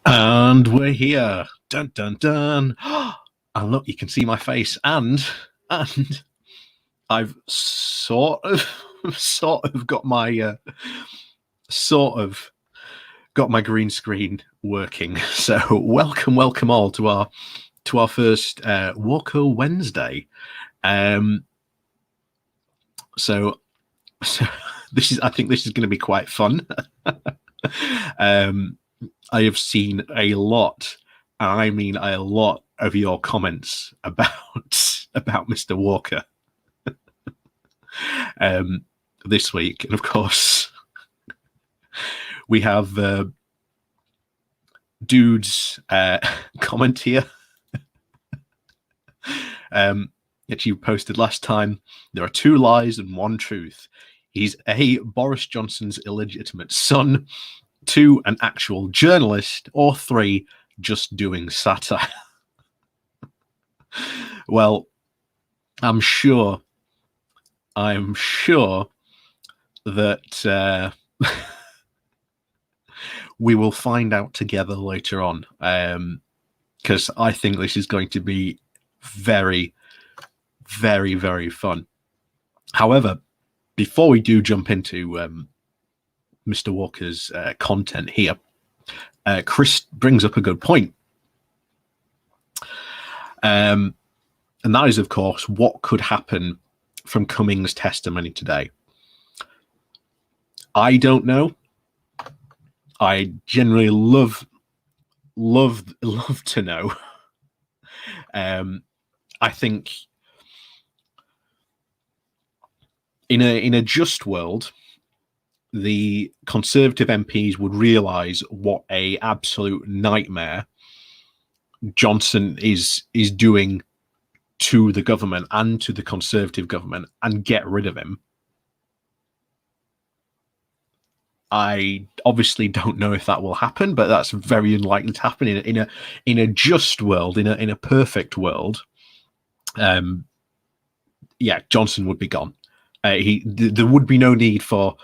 And we're here. Dun dun dun. And look, you can see my face, and I've sort of got my green screen working. So welcome all to our first Walker Wednesday. So I think this is going to be quite fun. I have seen a lot, and I mean a lot, of your comments about Mr. Walker this week, and of course we have Dude's comment here that you posted last time. There are two lies and one truth. He's A, Boris Johnson's illegitimate son, 2, an actual journalist, or 3, just doing satire. Well, I'm sure that we will find out together later on, because I think this is going to be very, very, very fun. However, before we do jump into Mr. Walker's content here, Chris brings up a good point. And that is, of course, what could happen from Cummings' testimony today. I don't know. I generally love to know. I think in a just world, the Conservative MPs would realise what a absolute nightmare Johnson is doing to the government and to the Conservative government, and get rid of him. I obviously don't know if that will happen, but that's very unlikely to happen in a just world, in a perfect world. Yeah, Johnson would be gone. There would be no need for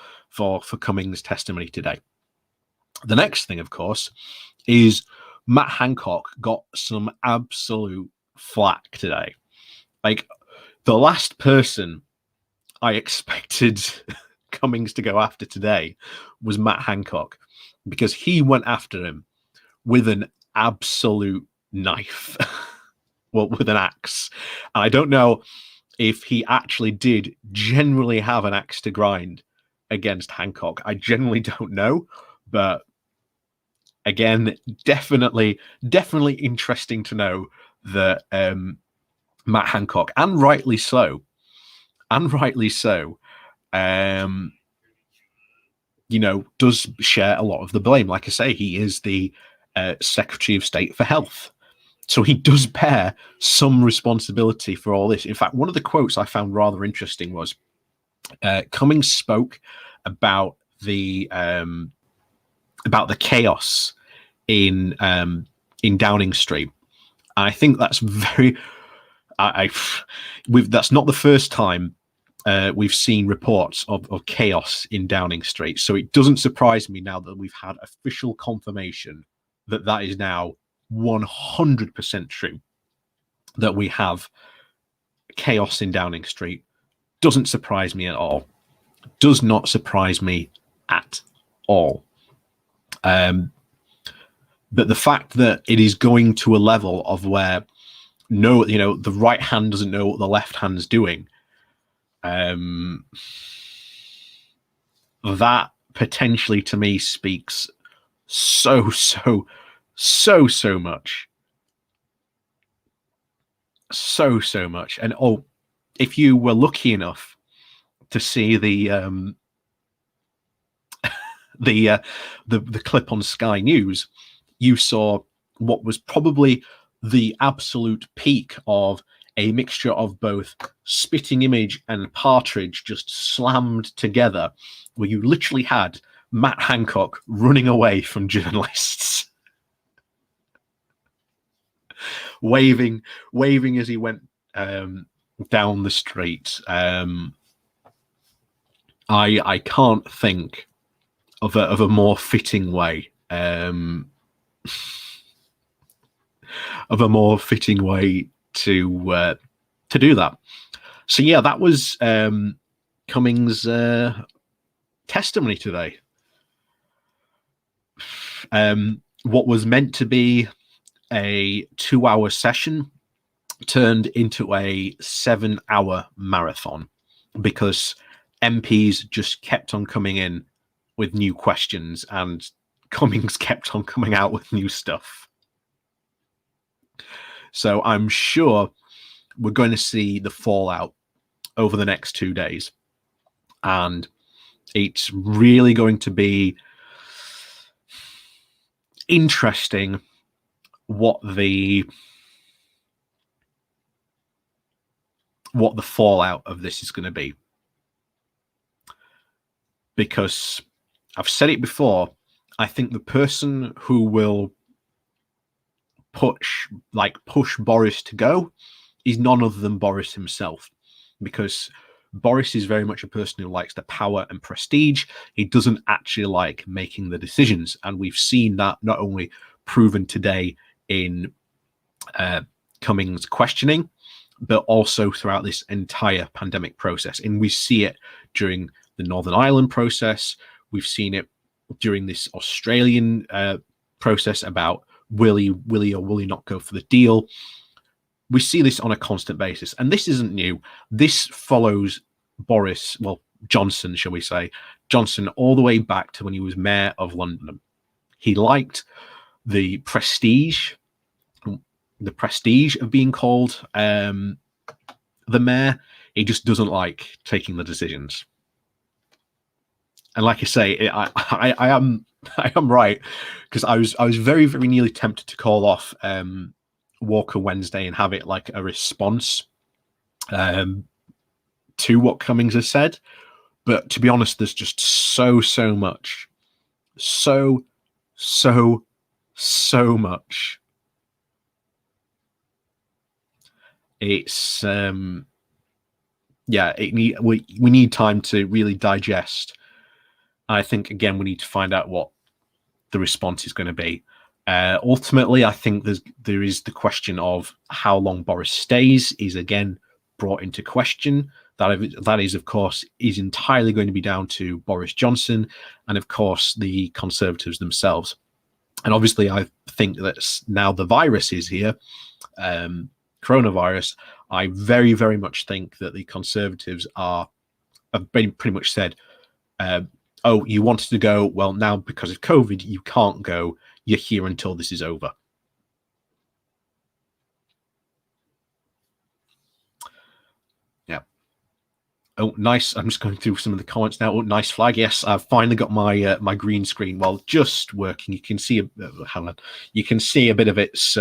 Cummings' testimony today. The next thing, of course, is Matt Hancock got some absolute flack today. Like, the last person I expected Cummings to go after today was Matt Hancock, because he went after him with an absolute knife. Well, with an axe. And I don't know if he actually did generally have an axe to grind against Hancock. I generally don't know, but again, definitely interesting to know that Matt Hancock, and rightly so, does share a lot of the blame. Like I say, he is the Secretary of State for Health. So he does bear some responsibility for all this. In fact, one of the quotes I found rather interesting was Cummings spoke about the chaos in Downing Street. I think that's very. That's not the first time we've seen reports of chaos in Downing Street. So it doesn't surprise me now that we've had official confirmation that is now 100% true, that we have chaos in Downing Street. Doesn't surprise me at all. Does not surprise me at all. But the fact that it is going to a level of where the right hand doesn't know what the left hand's doing, that potentially to me speaks so much. So much. And if you were lucky enough to see the clip on Sky News, you saw what was probably the absolute peak of a mixture of both Spitting Image and Partridge just slammed together, where you literally had Matt Hancock running away from journalists, waving as he went down the street. I can't think of a more fitting way of a more fitting way to do that. So yeah, that was Cummings' testimony today. What was meant to be a 2-hour session turned into a 7-hour marathon because MPs just kept on coming in with new questions and Cummings kept on coming out with new stuff. So I'm sure we're going to see the fallout over the next 2 days. And it's really going to be interesting what the fallout of this is going to be. Because I've said it before, I think the person who will push Boris to go is none other than Boris himself, because Boris is very much a person who likes the power and prestige. He doesn't actually like making the decisions, and we've seen that not only proven today in Cummings' questioning, but also throughout this entire pandemic process. And we see it during the Northern Ireland process. We've seen it during this Australian process about will he or will he not go for the deal. We see this on a constant basis, and this isn't new. This follows Johnson, shall we say, Johnson all the way back to when he was mayor of London. He liked the prestige of being called the mayor. He just doesn't like taking the decisions. And like I say, I am right, because I was very, very nearly tempted to call off Walker Wednesday and have it like a response to what Cummings has said. But to be honest, there's just so much, so much. It's we need time to really digest. I think again we need to find out what the response is going to be. Ultimately, I think there is the question of how long Boris stays is again brought into question. That is, of course, is entirely going to be down to Boris Johnson and, of course, the Conservatives themselves. And obviously, I think that now the virus is here, coronavirus, I very, very much think that the Conservatives have been pretty much said, oh, you wanted to go, well, now because of COVID, you can't go. You're here until this is over. Yeah. Oh, nice. I'm just going through some of the comments now. Oh, nice flag. Yes, I've finally got my my green screen. Well, just working. You can see hang on. You can see a bit of its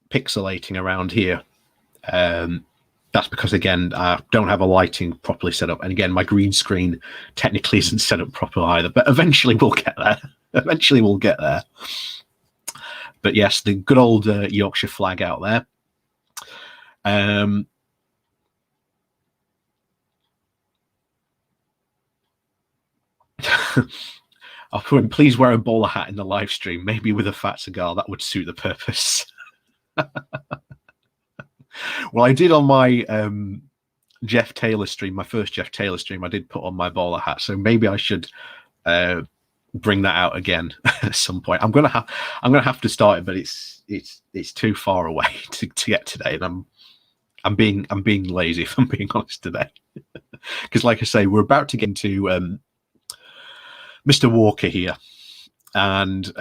pixelating around here. That's because, again, I don't have a lighting properly set up. And again, my green screen technically isn't set up properly either. But eventually we'll get there. Eventually we'll get there. But yes, the good old Yorkshire flag out there. I'll put in, please wear a bowler hat in the live stream, maybe with a fat cigar. That would suit the purpose. Well, I did on my Jeff Taylor stream, my first Jeff Taylor stream, I did put on my bowler hat. So maybe I should bring that out again at some point. I'm gonna have to start it, but it's too far away to get today, and I'm being lazy, if I'm being honest today. Because like I say, we're about to get into Mr. Walker here, and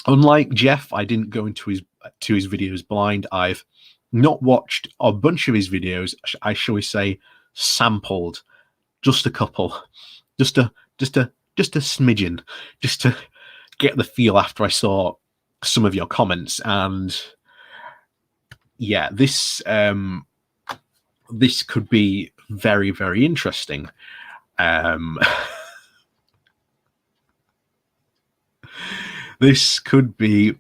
unlike Jeff, I didn't go into his videos blind. I've not watched a bunch of his videos. I shall we say sampled just a couple, just a smidgen, just to get the feel after I saw some of your comments. And yeah, this could be very, very interesting. This could be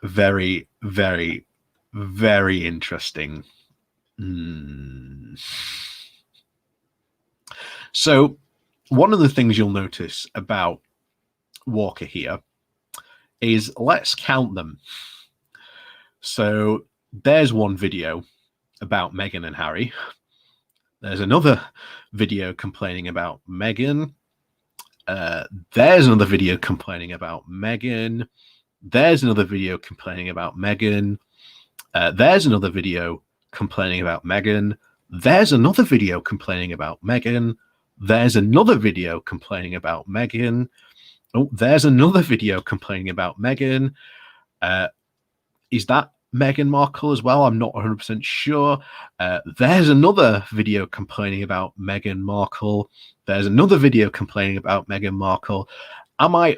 very, very, very interesting. So one of the things you'll notice about Walker here is, let's count them. So there's one video about Meghan and Harry. There's another video complaining about Meghan. There's another video complaining about Meghan. There's another video complaining about Meghan. There's another video complaining about Meghan. There's another video complaining about Meghan. There's another video complaining about Meghan. Oh, there's another video complaining about Meghan. Is that Meghan Markle as well? I'm not 100% sure. There's another video complaining about Meghan Markle. There's another video complaining about Meghan Markle. Am I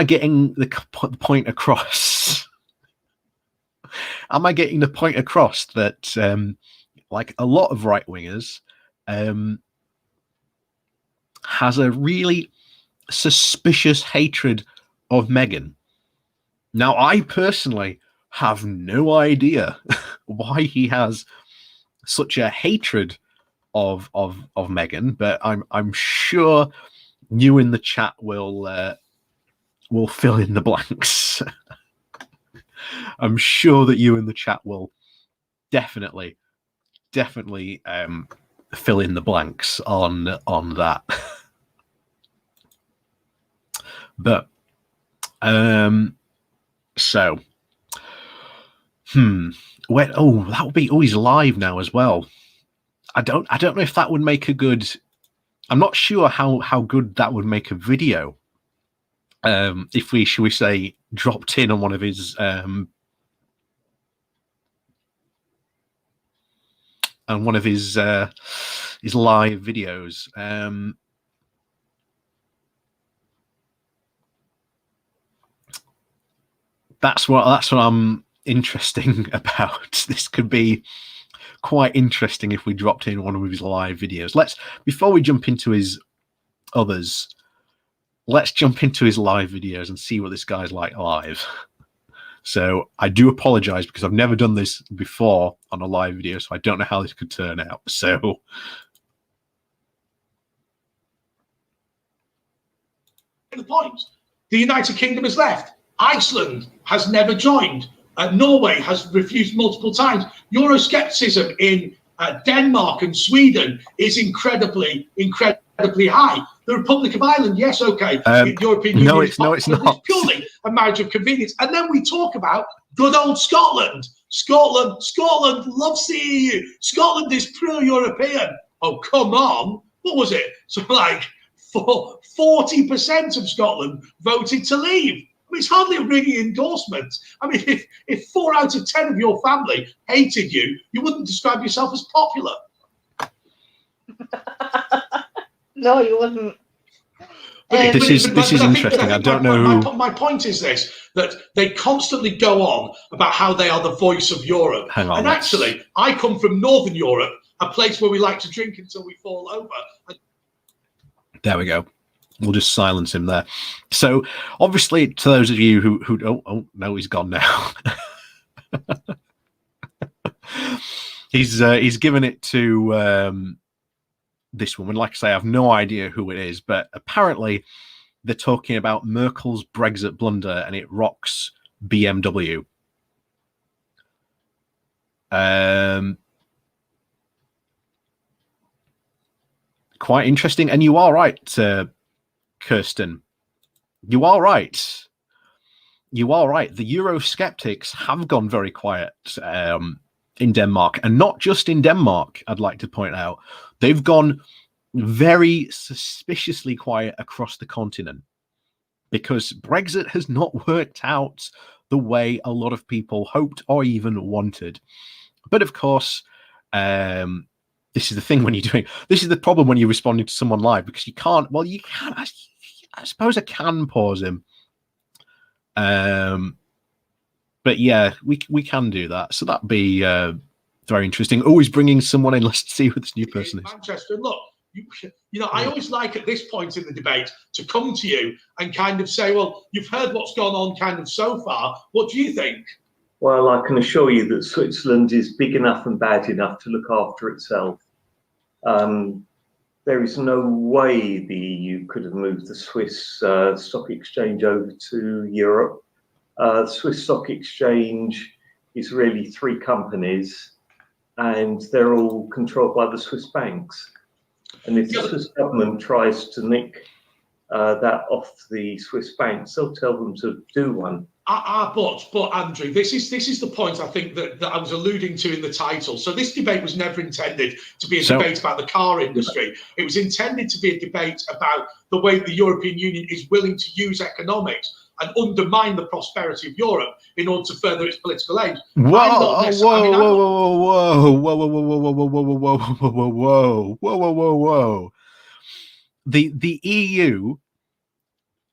getting the point across? Am I getting the point across that like a lot of right wingers has a really suspicious hatred of Meghan? Now, I personally have no idea why he has such a hatred of Meghan, but I'm sure you in the chat will fill in the blanks. I'm sure that you in the chat will definitely fill in the blanks on that. But so wait, that would be, he's live now as well. I don't know if that would make a good, I'm not sure how good that would make a video. If we, should we say, dropped in on one of his live videos. That's what I'm interesting about. This could be quite interesting if we dropped in one of his live videos. Before we jump into his others, let's jump into his live videos and see what this guy's like live. So I do apologize because I've never done this before on a live video, so I don't know how this could turn out. So the point, the United Kingdom has left. Iceland has never joined. Norway has refused multiple times. Euroscepticism in Denmark and Sweden is incredibly high. The Republic of Ireland, yes, okay. European Union, it's not. It's purely a marriage of convenience. And then we talk about good old Scotland. Scotland loves the EU. Scotland is pro-European. Oh, come on. What was it? So like 40% of Scotland voted to leave. It's hardly a ringing endorsement. I mean, if 4 out of 10 of your family hated you, you wouldn't describe yourself as popular. No, you wouldn't. This is interesting. I don't know. My point is this: that they constantly go on about how they are the voice of Europe. Hang on, and actually, I come from Northern Europe, a place where we like to drink until we fall over. There we go. We'll just silence him there. So, obviously, to those of you who oh no, he's gone now. He's given it to this woman. Like I say, I have no idea who it is, but apparently they're talking about Merkel's Brexit blunder and it rocks BMW. Quite interesting, and you are right, Kirsten. You are right. You are right. The Eurosceptics have gone very quiet in Denmark, and not just in Denmark. I'd like to point out they've gone very suspiciously quiet across the continent because Brexit has not worked out the way a lot of people hoped or even wanted. But of course, this is the thing when you're doing. This is the problem when you're responding to someone live because you can't. Well, you can. I suppose I can pause him. But yeah, we can do that. So that'd be very interesting. Always bringing someone in. Let's see who this new person is. Manchester, look, you know, I always like at this point in the debate to come to you and kind of say, well, you've heard what's gone on kind of so far. What do you think? Well, I can assure you that Switzerland is big enough and bad enough to look after itself. there is no way the EU could have moved the Swiss stock exchange over to Europe. The Swiss stock exchange is really 3 companies, and they're all controlled by the Swiss banks. And if the Swiss government tries to nick that off the Swiss banks, they'll tell them to do one. But Andrew, this is the point I think that I was alluding to in the title. So this debate was never intended to be a debate about the car industry. It was intended to be a debate about the way the European Union is willing to use economics and undermine the prosperity of Europe in order to further its political aims. Whoa! The EU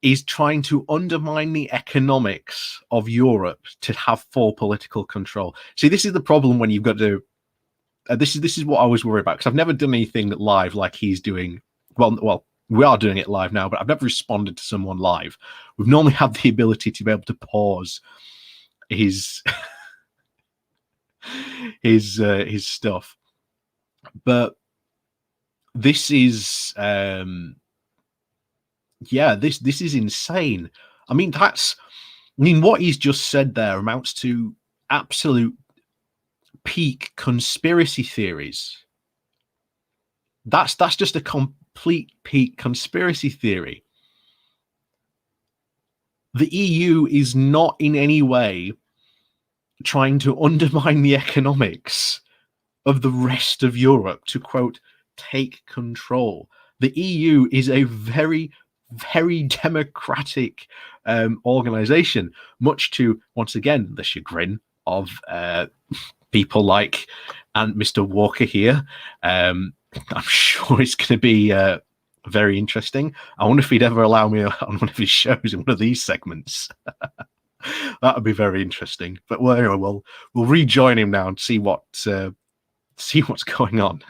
is trying to undermine the economics of Europe to have full political control. See, this is the problem when you've got to. This is what I was worried about, because I've never done anything live like he's doing. Well, we are doing it live now, but I've never responded to someone live. We've normally had the ability to be able to pause his his stuff, but this is this is insane. I mean, what he's just said there amounts to absolute peak conspiracy theories. That's just a complete peak conspiracy theory. The EU is not in any way trying to undermine the economics of the rest of Europe to, quote, take control. The EU is a very, very democratic organization, much to, once again, the chagrin of people like Mr. Walker here. I'm sure it's going to be very interesting. I wonder if he'd ever allow me on one of his shows in one of these segments. That would be very interesting. But anyway, we'll rejoin him now and see what's going on.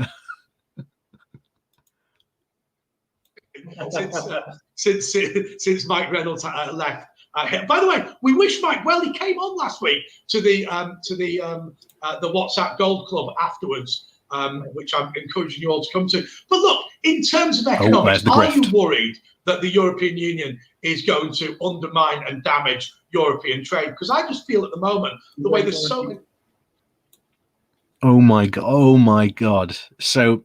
Since Mike Reynolds left. By the way, we wish Mike well. He came on last week to the WhatsApp Gold Club afterwards, which I'm encouraging you all to come to. But look, in terms of economics, are you worried that the European Union is going to undermine and damage European trade? Because I just feel at the moment the way there's so many. Oh my god! So,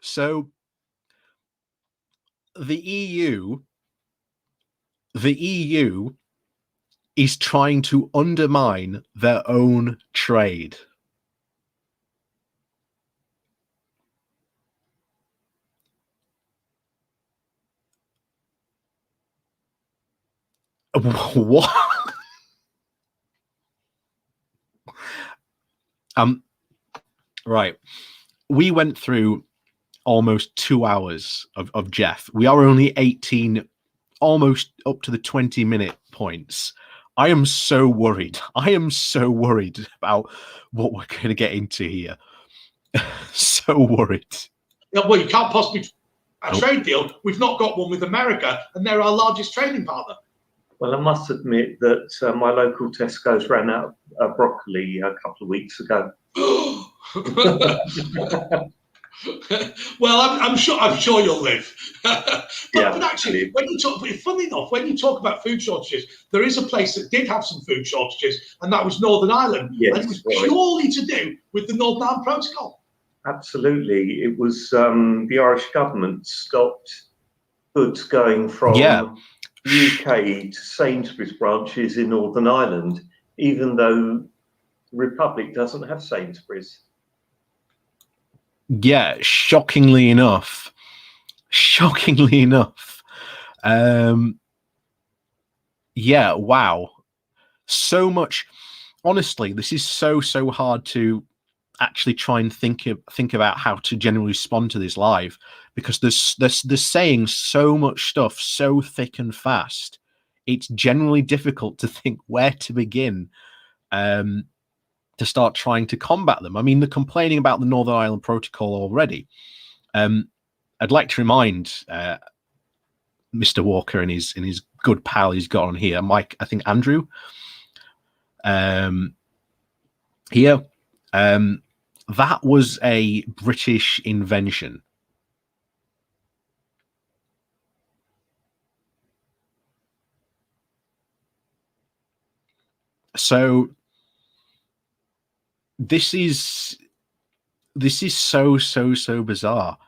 So the EU is trying to undermine their own trade. What? Right. We went through almost 2 hours of Jeff. We are only 18, almost up to the 20-minute points. I am so worried. About what we're going to get into here. So worried. Well, you can't possibly a trade deal. We've not got one with America, and they're our largest trading partner. Well, I must admit that my local Tesco's ran out of broccoli a couple of weeks ago. Well, I'm sure you'll live. But actually, funny enough, when you talk about food shortages, there is a place that did have some food shortages, and that was Northern Ireland. Yes, and it was purely to do with the Northern Ireland Protocol. Absolutely. It was the Irish government stopped goods going from UK to Sainsbury's branches in Northern Ireland, even though the Republic doesn't have Sainsbury's. Yeah, shockingly enough. Yeah, wow. So much. Honestly, this is so hard to actually try and think about how to generally respond to this live, because they're saying so much stuff so thick and fast. It's generally difficult to think where to begin to start trying to combat them. I mean, they're complaining about the Northern Ireland Protocol already. I'd like to remind Mr. Walker and his good pal he's got on here, Mike, I think Andrew, here, that was a British invention. So this is so bizarre.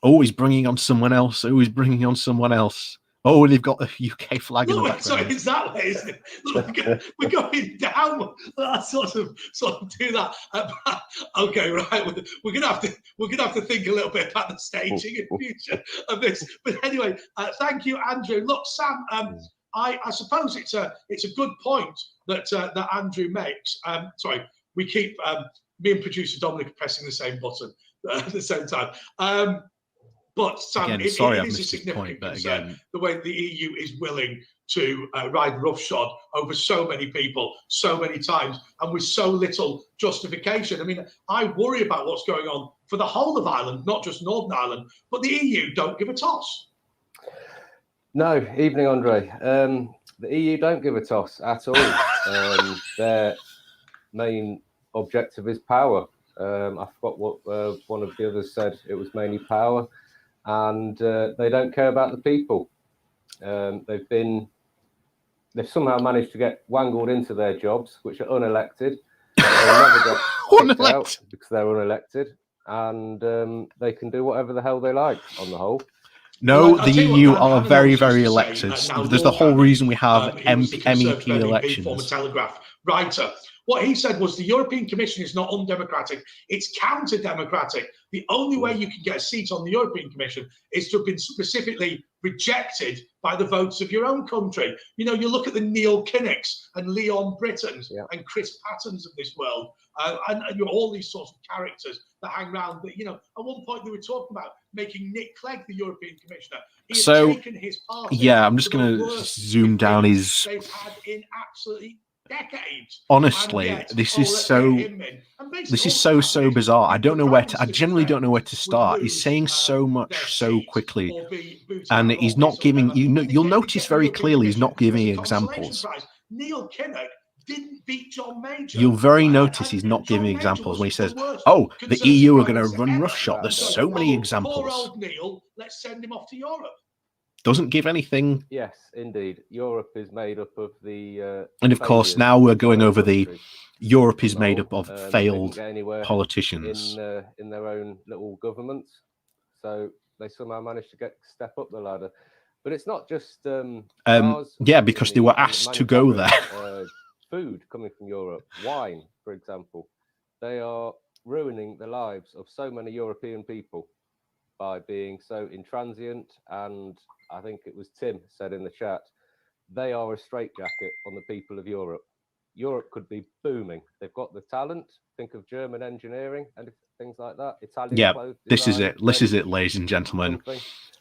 Always bringing on someone else. Always bringing on someone else. Oh, they've got the UK flag in the background. Sorry, it's that way, isn't it? Look, we're going down. Let's sort of do that. Okay, right. We're gonna have to think a little bit about the staging in future of this. But anyway, thank you, Andrew. Look, Sam. I suppose it's a good point that Andrew makes. Sorry, we keep me and producer Dominic are pressing the same button at the same time. But Sam, again, it is a significant concern the way the EU is willing to ride roughshod over so many people, so many times, and with so little justification. I mean, I worry about what's going on for the whole of Ireland, not just Northern Ireland, but the EU don't give a toss. No, evening, Andre. The EU don't give a toss at all. Their main objective is power. I forgot what one of the others said. It was mainly power. And they don't care about the people. They've somehow managed to get wangled into their jobs, which are unelected. They never get kicked out because they're unelected, and they can do whatever the hell they like on the whole. No, the EU are very, very elected. There's the whole reason we have MEP elections. Former Telegraph writer. What he said was the European Commission is not undemocratic, it's counter-democratic. The only way you can get a seat on the European Commission is to have been specifically rejected by the votes of your own country. You know, you look at the Neil Kinnocks and Leon Brittons and Chris Pattons of this world, and you know, all these sorts of characters that hang around. That, you know, at one point they were talking about making Nick Clegg the European Commissioner. He had taken his party. Yeah, I'm just going to zoom down his. They've had in absolutely decades. Honestly, this is so bizarre. I don't know where to. I generally don't know where to start. He's saying so much so quickly, and he's not giving. You'll notice very clearly he's not giving examples. Neil Kinnock didn't beat John Major. You'll very notice he's not giving examples when he says, "Oh, the EU are going to run roughshod." There's so many examples. Poor old Neil. Let's send him off to Europe. Doesn't give anything. Yes, indeed. Europe is made up of the... and of course, now we're going over the... Europe is made up of failed politicians. In their own little governments. So they somehow managed to step up the ladder. But it's not just... yeah, because they were asked to go there. Food coming from Europe. Wine, for example. They are ruining the lives of so many European people by being so intransient, and I think it was Tim said in the chat, they are a straitjacket on the people of Europe. Europe could be booming. They've got the talent. Think of German engineering and things like that. Italian clothes this is it. This is it, ladies and gentlemen.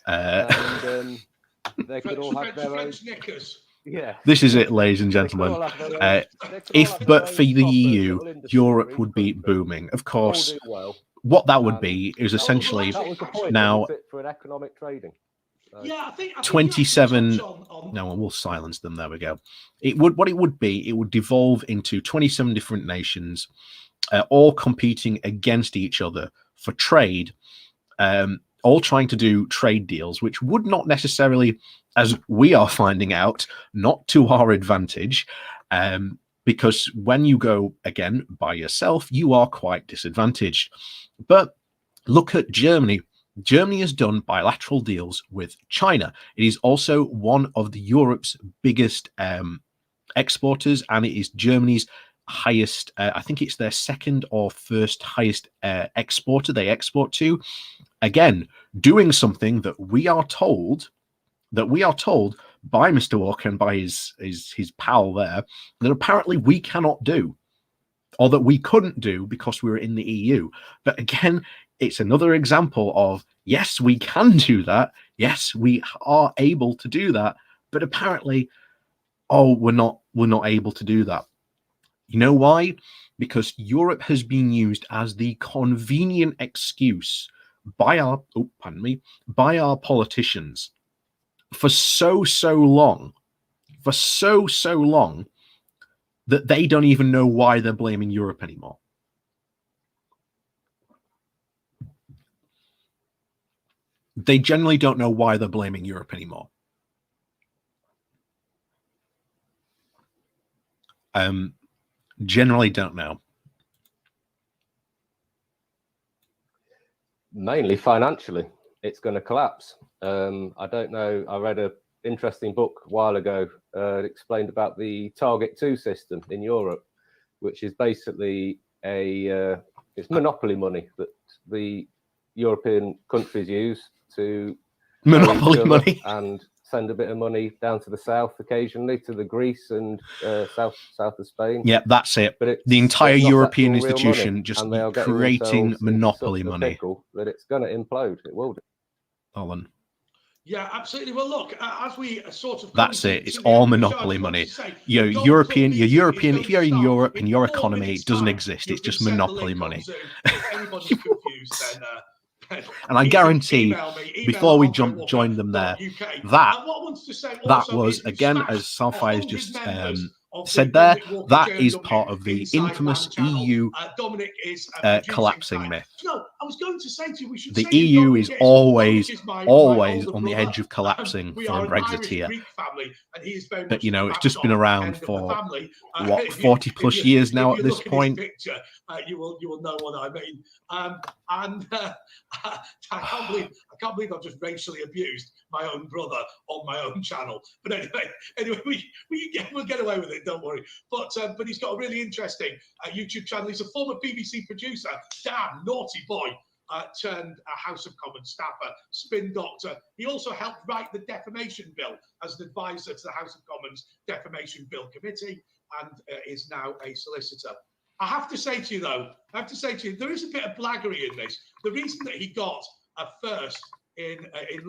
And they could all have their own knickers. Yeah. This is it, ladies and gentlemen. But for the EU, Europe would be booming. Of course, what that would be is essentially now for an economic trading. Yeah, I think 27. No, we'll silence them. There we go. What it would be. It would devolve into 27 different nations, all competing against each other for trade, all trying to do trade deals, which would not necessarily, as we are finding out, not to our advantage. Because when you go again by yourself, you are quite disadvantaged. But look at Germany. Germany has done bilateral deals with China. It is also one of Europe's biggest exporters, and it is Germany's highest, I think it's their second or first highest exporter they export to. Again, doing something that we are told by Mr. Walker and by his pal there, that apparently we cannot do, or that we couldn't do because we were in the EU. But again, it's another example of, yes, we can do that. Yes, we are able to do that. But apparently, we're not able to do that. You know why? Because Europe has been used as the convenient excuse by our by our politicians for so long, that they don't even know why they're blaming Europe anymore. They generally don't know why they're blaming Europe anymore. Generally don't know. Mainly financially, it's going to collapse. I don't know. I read an interesting book a while ago. It explained about the Target 2 system in Europe, which is basically it's monopoly money that the European countries use to Monopoly money and send a bit of money down to the south occasionally, to the Greece and south of Spain. Yeah, that's it. But the entire European institution just creating monopoly money. That it's going to implode. It will do. Alan. Yeah, absolutely. Well, look, as we sort of that's it. It's all monopoly money. Your European. If you're in Europe and your economy doesn't exist, it's just monopoly money. If anybody's confused, then. And I guarantee, before we joined them there, that was, again, as Salfire's just said there, that is part of the infamous EU collapsing myth. No, I was going to say to you, we should the EU is always on the edge of collapsing for a Brexiteer. But, you know, it's just been around for, 40 plus years now at this point. You will know what I mean. I can't believe I've just racially abused my own brother on my own channel. But anyway, we'll get away with it. Don't worry. But he's got a really interesting YouTube channel. He's a former BBC producer. Damn naughty boy. Turned a House of Commons staffer, spin doctor. He also helped write the defamation bill as an advisor to the House of Commons Defamation Bill Committee, and is now a solicitor. I have to say to you, though, there is a bit of blaggery in this. The reason that he got a first in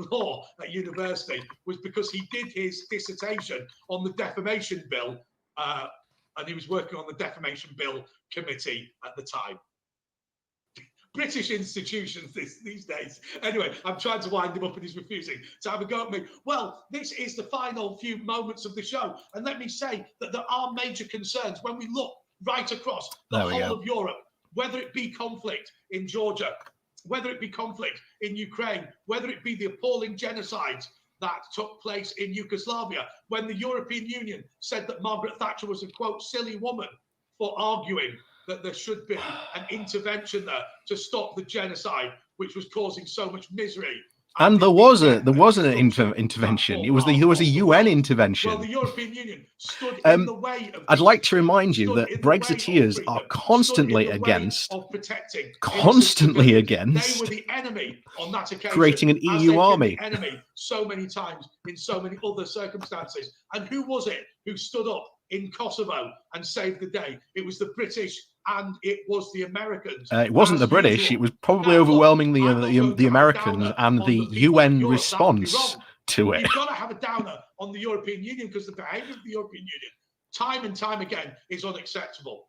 law at university was because he did his dissertation on the defamation bill, and he was working on the Defamation Bill Committee at the time. British institutions these days. Anyway, I'm trying to wind him up and he's refusing to have a go at me. Well, this is the final few moments of the show. And let me say that there are major concerns when we look right across the whole of Europe, whether it be conflict in Georgia, whether it be conflict in Ukraine, whether it be the appalling genocides that took place in Yugoslavia, when the European Union said that Margaret Thatcher was a, quote, silly woman for arguing that there should be an intervention there to stop the genocide, which was causing so much misery. And there was an intervention. There was a UN intervention. Well, the European Union stood in the way of. I'd like to remind you that Brexiteers are constantly against. Of protecting. Constantly against. They were the enemy on that occasion. Creating an EU army. The enemy so many times in so many other circumstances. And who was it who stood up in Kosovo and saved the day? It was the British and it was the Americans. It wasn't the British. It was probably overwhelmingly the Americans and the UN response to it. You've got to have a downer on the European Union because the behaviour of the European Union, time and time again, is unacceptable.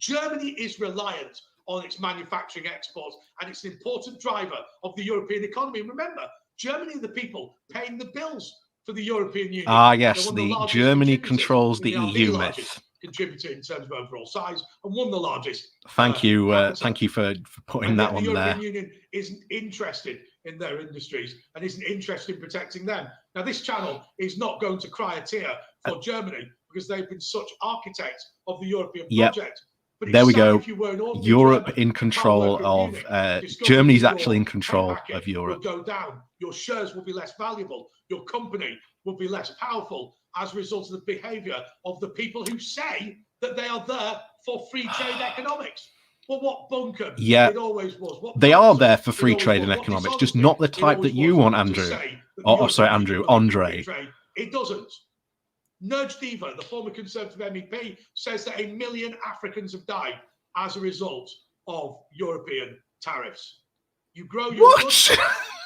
Germany is reliant on its manufacturing exports and it's an important driver of the European economy. And remember, Germany are the people paying the bills for the European Union. Ah, yes, the Germany controls the EU myth. Contributor in terms of overall size and one of the largest. Thank you for putting that one there. The European Union isn't interested in their industries and isn't interested in protecting them. Now, this channel is not going to cry a tear for Germany because they've been such architects of the European project. But there we go. Europe in control of Germany's actually in control of Europe. Will go down. Your shares will be less valuable. Your company will be less powerful as a result of the behaviour of the people who say that they are there for free trade economics. Well, what bunker? Yeah, it always was. What they are there for free trade and economics, just not the type that you want, Andrew. Andre. It doesn't. Nudge Diva, the former Conservative MEP, says that 1 million Africans have died as a result of European tariffs. You grow your goods,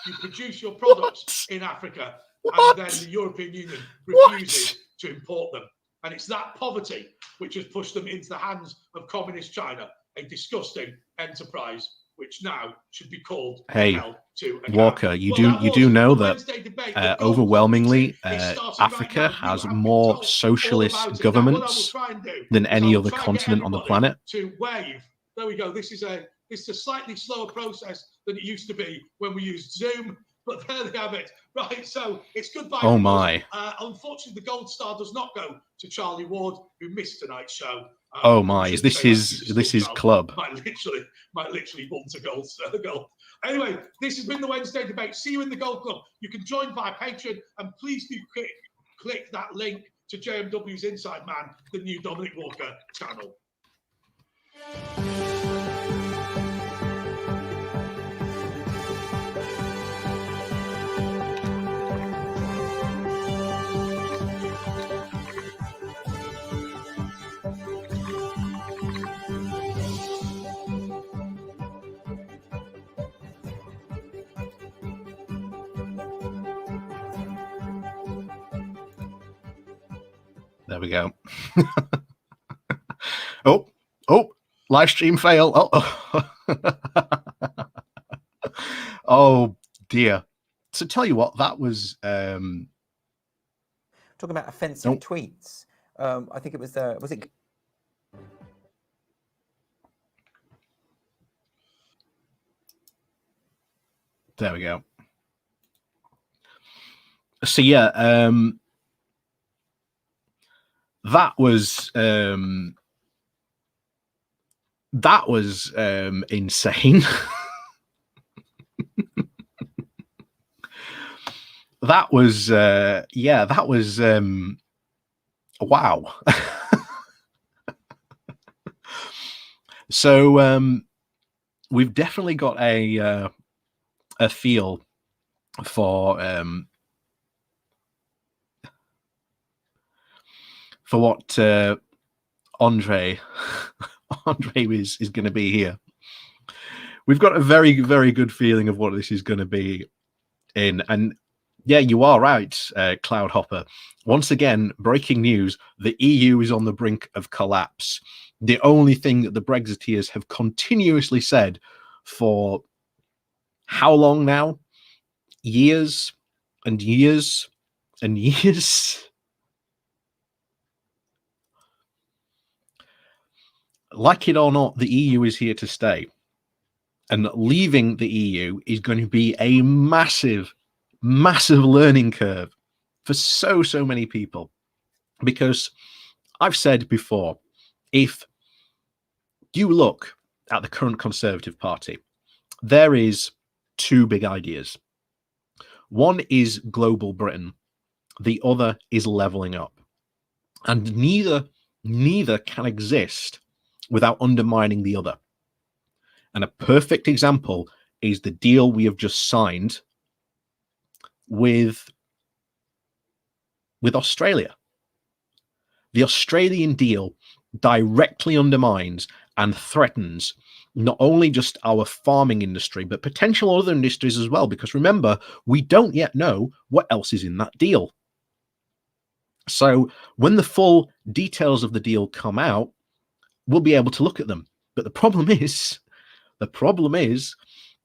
you produce your products in Africa, and then the European Union refuses to import them. And it's that poverty which has pushed them into the hands of communist China, a disgusting enterprise which now should be called Hey, held to account. Walker, you do know that overwhelmingly Africa has more socialist governments than any other continent on the planet. To wave. There we go. This is a slightly slower process than it used to be when we used Zoom. But there they have it. Right, so it's goodbye. Oh my! Unfortunately, the gold star does not go to Charlie Ward, who missed tonight's show. Oh my! This is club. Might literally want a gold. Anyway, this has been the Wednesday debate. See you in the Gold Club. You can join via Patreon, and please do click that link to JMW's Inside Man, the new Dominic Walker channel. There we go. oh, live stream fail. Oh dear. So tell you what, that was talking about offensive tweets. I think it was it? There we go. So yeah, that was insane. That was wow. So we've definitely got a feel for what Andre is going to be here. We've got a very, very good feeling of what this is going to be in. And yeah, you are right, Cloudhopper. Once again, breaking news, the EU is on the brink of collapse. The only thing that the Brexiteers have continuously said for how long now? Years and years and years. Like it or not, the EU is here to stay. And leaving the EU is going to be a massive, massive learning curve for so many people. Because I've said before, if you look at the current Conservative Party, there is two big ideas. One is global Britain. The other is leveling up. And neither can exist without undermining the other. And a perfect example is the deal we have just signed with Australia. The Australian deal directly undermines and threatens not only just our farming industry, but potential other industries as well. Because remember, we don't yet know what else is in that deal. So when the full details of the deal come out, we'll be able to look at them. But the problem is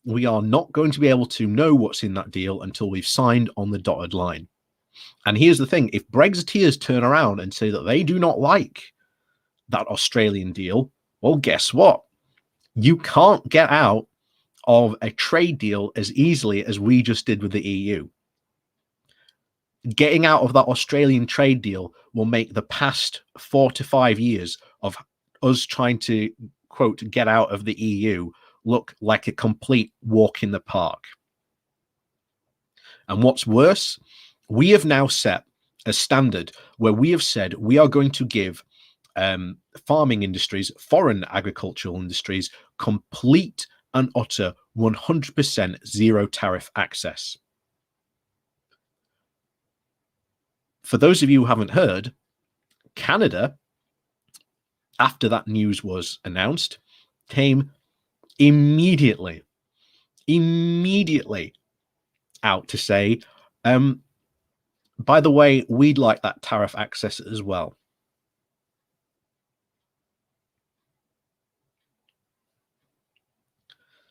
we are not going to be able to know what's in that deal until we've signed on the dotted line. And here's the thing. If Brexiteers turn around and say that they do not like that Australian deal, well, guess what? You can't get out of a trade deal as easily as we just did with the EU. Getting out of that Australian trade deal will make the past 4 to 5 years of us trying to, quote, get out of the EU look like a complete walk in the park. And what's worse, we have now set a standard where we have said we are going to give farming industries, foreign agricultural industries, complete and utter 100% zero tariff access. For those of you who haven't heard, Canada, after that news was announced, came immediately out to say, by the way, we'd like that tariff access as well.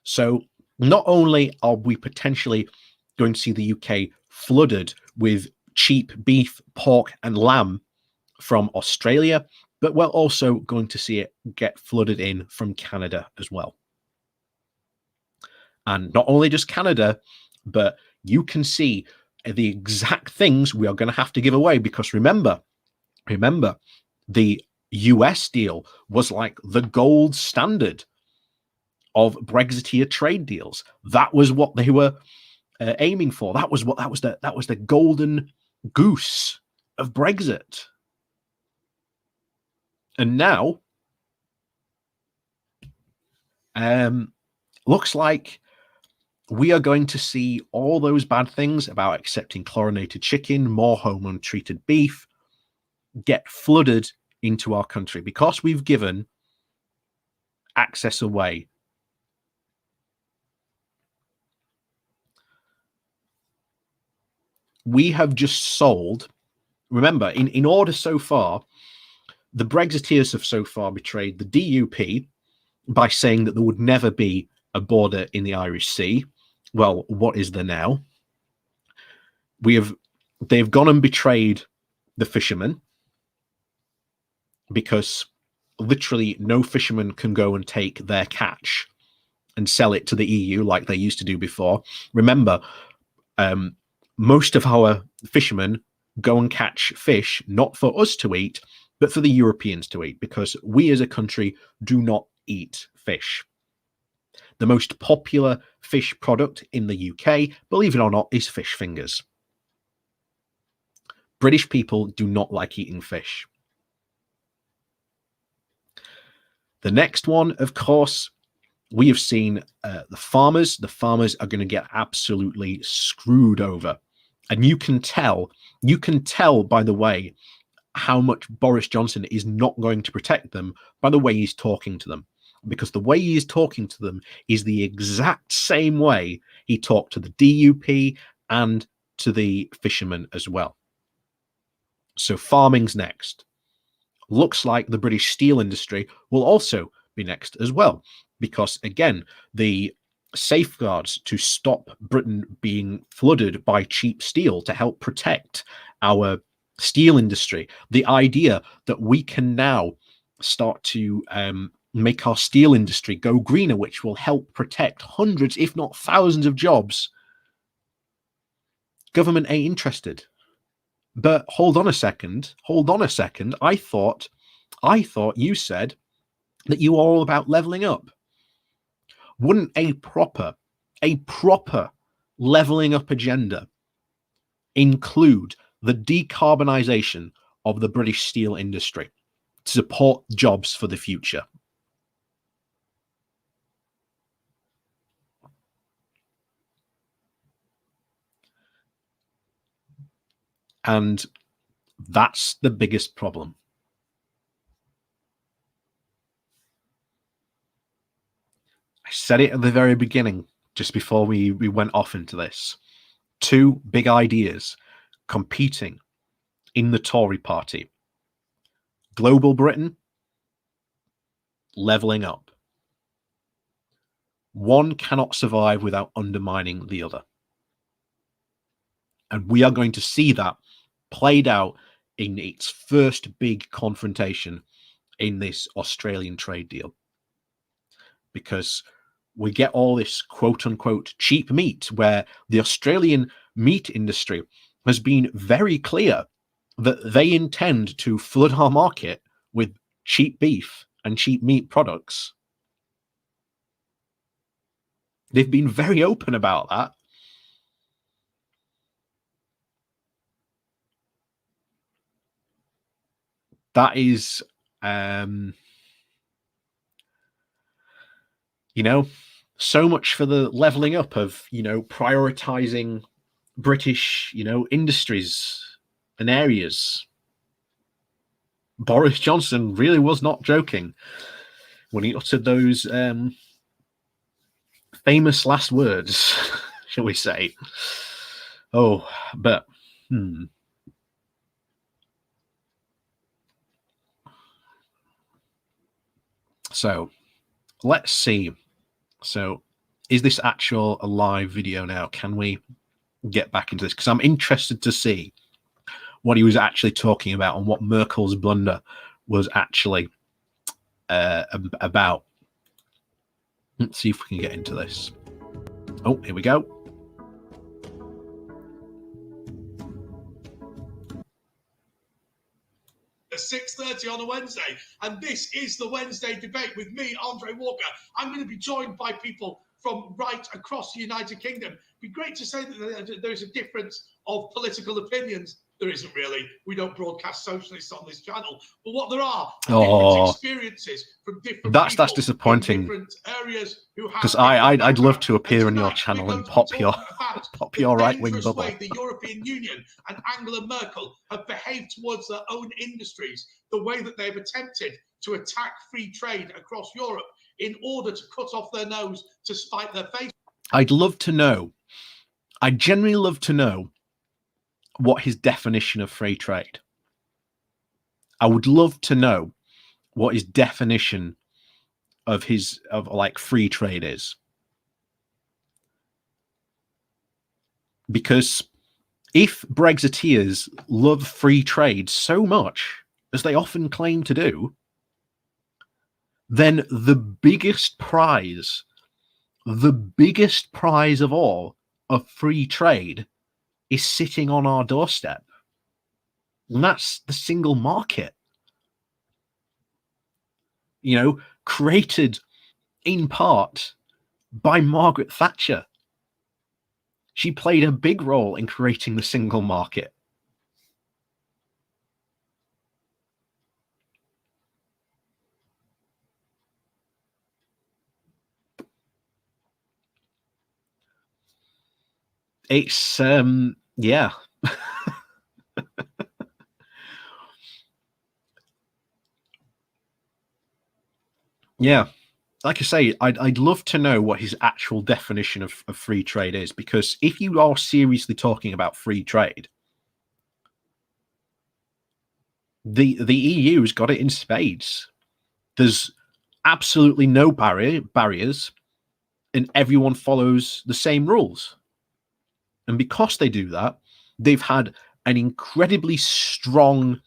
So not only are we potentially going to see the UK flooded with cheap beef, pork, and lamb from Australia, but we're also going to see it get flooded in from Canada as well. And not only just Canada, but you can see the exact things we are going to have to give away, because remember, the US deal was like the gold standard of Brexiteer trade deals. That was what they were aiming for. That was the golden goose of Brexit. And now, looks like we are going to see all those bad things about accepting chlorinated chicken, more hormone treated beef, get flooded into our country because we've given access away. We have just sold, remember, in order so far, the Brexiteers have so far betrayed the DUP by saying that there would never be a border in the Irish Sea. Well, what is there now? They've gone and betrayed the fishermen, because literally no fisherman can go and take their catch and sell it to the EU like they used to do before. Remember, most of our fishermen go and catch fish not for us to eat, but for the Europeans to eat, because we as a country do not eat fish. The most popular fish product in the UK, believe it or not, is fish fingers. British people do not like eating fish. The next one, of course, we have seen the farmers. The farmers are going to get absolutely screwed over. And you can tell by the way how much Boris Johnson is not going to protect them by the way he's talking to them. Because the way he is talking to them is the exact same way he talked to the DUP and to the fishermen as well. So farming's next. Looks like the British steel industry will also be next as well, because again, the safeguards to stop Britain being flooded by cheap steel to help protect our steel industry, the idea that we can now start to make our steel industry go greener, which will help protect hundreds, if not thousands of jobs. Government ain't interested. But hold on a second. I thought you said that you are all about leveling up. Wouldn't a proper leveling up agenda include the decarbonisation of the British steel industry to support jobs for the future? And that's the biggest problem. I said it at the very beginning, just before we went off into this. Two big ideas competing in the Tory party. Global Britain, levelling up. One cannot survive without undermining the other. And we are going to see that played out in its first big confrontation in this Australian trade deal. Because we get all this quote unquote cheap meat, where the Australian meat industry has been very clear that they intend to flood our market with cheap beef and cheap meat products. They've been very open about that. That is, so much for the leveling up of, prioritizing British, industries and areas. Boris Johnson really was not joking when he uttered those famous last words, shall we say. Oh, but So let's see. So is this actual a live video now? Can we get back into this? Because I'm interested to see what he was actually talking about and what Merkel's blunder was actually about. Let's see if we can get into this. Oh, here we go. At 6:30 on a Wednesday, and this is the Wednesday debate with me, Andre Walker. I'm going to be joined by people from right across the United Kingdom. It'd be great to say that there's a difference of political opinions. There isn't really. We don't broadcast socialists on this channel. But what there are different experiences from different that's people disappointing. in different areas who have because I'd love to appear on your channel and pop your right wing bubble. Way the European Union and Angela Merkel have behaved towards their own industries, the way that they've attempted to attack free trade across Europe in order to cut off their nose to spite their face. I'd love to know. I'd genuinely love to know what his definition of free trade. I would love to know what his definition of like free trade is. Because if Brexiteers love free trade so much, as they often claim to do, then the biggest prize of all of free trade is sitting on our doorstep. And that's the single market. You know, created in part by Margaret Thatcher. She played a big role in creating the single market. It's yeah. Yeah. Like I say, I'd love to know what his actual definition of free trade is, because if you are seriously talking about free trade, the EU's got it in spades. There's absolutely no barriers, and everyone follows the same rules. And because they do that, they've had an incredibly strong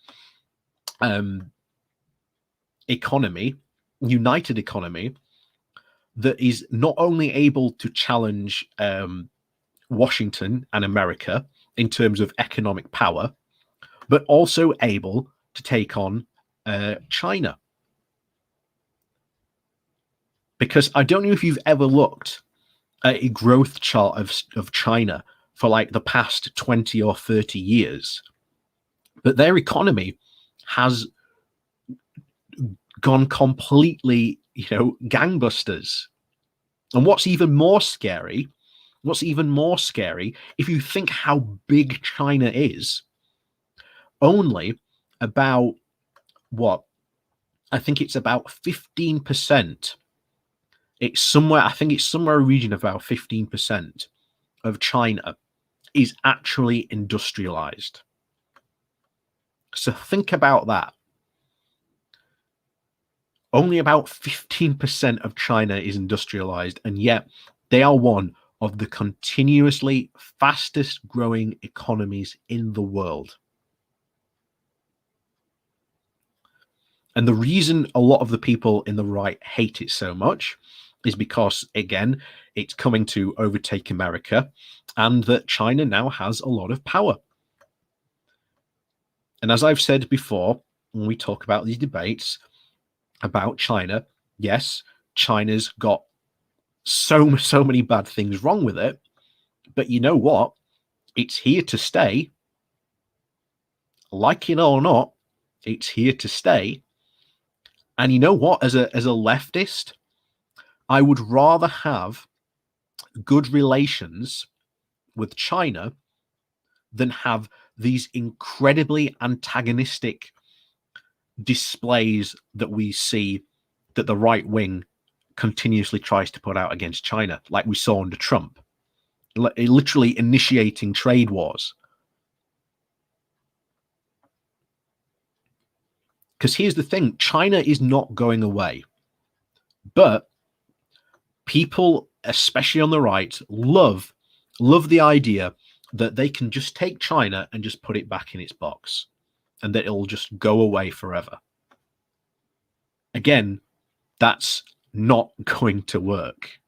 economy, united economy, that is not only able to challenge Washington and America in terms of economic power, but also able to take on China. Because I don't know if you've ever looked at a growth chart of China for like the past 20 or 30 years, but their economy has gone completely, gangbusters. And what's even more scary, if you think how big China is, only about I think it's about 15%. I think it's somewhere a region of about 15% of China is actually industrialized. So think about that. Only about 15% of China is industrialized, and yet they are one of the continuously fastest growing economies in the world. And the reason a lot of the people in the right hate it so much is because, again, it's coming to overtake America, and that China now has a lot of power. And as I've said before, when we talk about these debates about China, yes, China's got so many bad things wrong with it, but you know what? It's here to stay. Like it or not, it's here to stay. And you know what? As a leftist, I would rather have good relations with China than have these incredibly antagonistic displays that we see that the right wing continuously tries to put out against China, like we saw under Trump, literally initiating trade wars. Because here's the thing, China is not going away, but people especially on the right, love the idea that they can just take China and just put it back in its box and that it'll just go away forever. Again, that's not going to work.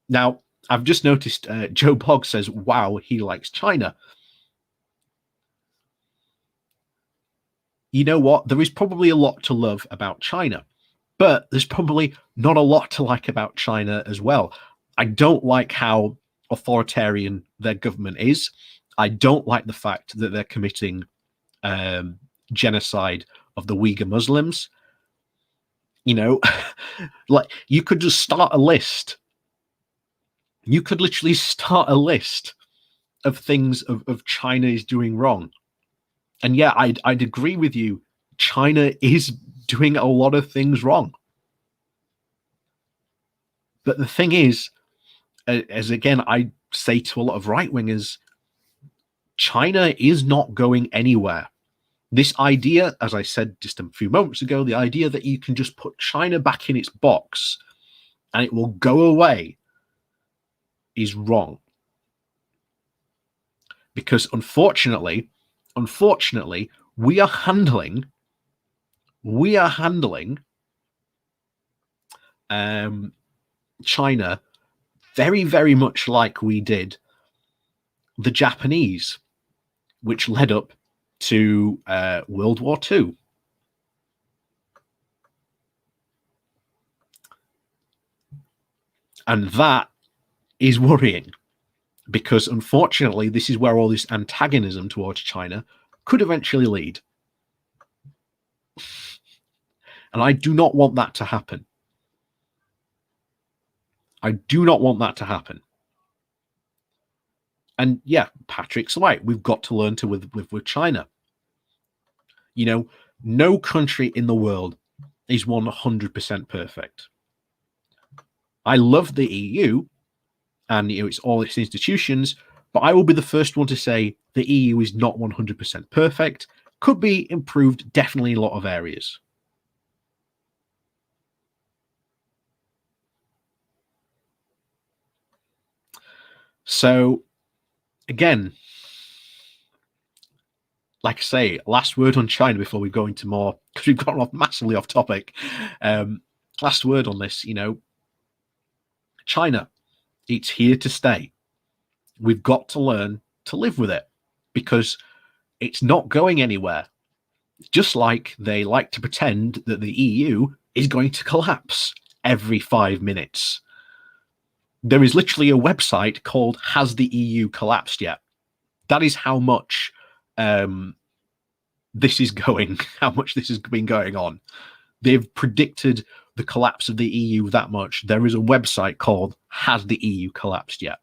Now, I've just noticed Joe Blogg says, wow, he likes China. You know what? There is probably a lot to love about China, but there's probably not a lot to like about China as well. I don't like how authoritarian their government is. I don't like the fact that they're committing genocide of the Uyghur Muslims. You know, like you could just start a list. You could literally start a list of things of China is doing wrong. And yeah, I'd agree with you. China is doing a lot of things wrong. But the thing is, as again, I say to a lot of right-wingers, China is not going anywhere. This idea, as I said just a few moments ago, the idea that you can just put China back in its box and it will go away is wrong. Because unfortunately, we are handling China very, very much like we did the Japanese, which led up to World War II. And that is worrying because, unfortunately, this is where all this antagonism towards China could eventually lead. And I do not want that to happen. I do not want that to happen. And yeah, Patrick's right. We've got to learn to live with China. You know, no country in the world is 100% perfect. I love the EU and it's all its institutions, but I will be the first one to say the EU is not 100% perfect. Could be improved definitely in a lot of areas. So, again, like I say, last word on China before we go into more, because we've gone off massively off topic. Last word on this, you know, China, it's here to stay. We've got to learn to live with it because it's not going anywhere. Just like they like to pretend that the EU is going to collapse every 5 minutes. There is literally a website called Has the EU Collapsed Yet? That is how much this is going, how much this has been going on. They've predicted the collapse of the EU that much. There is a website called Has the EU Collapsed Yet?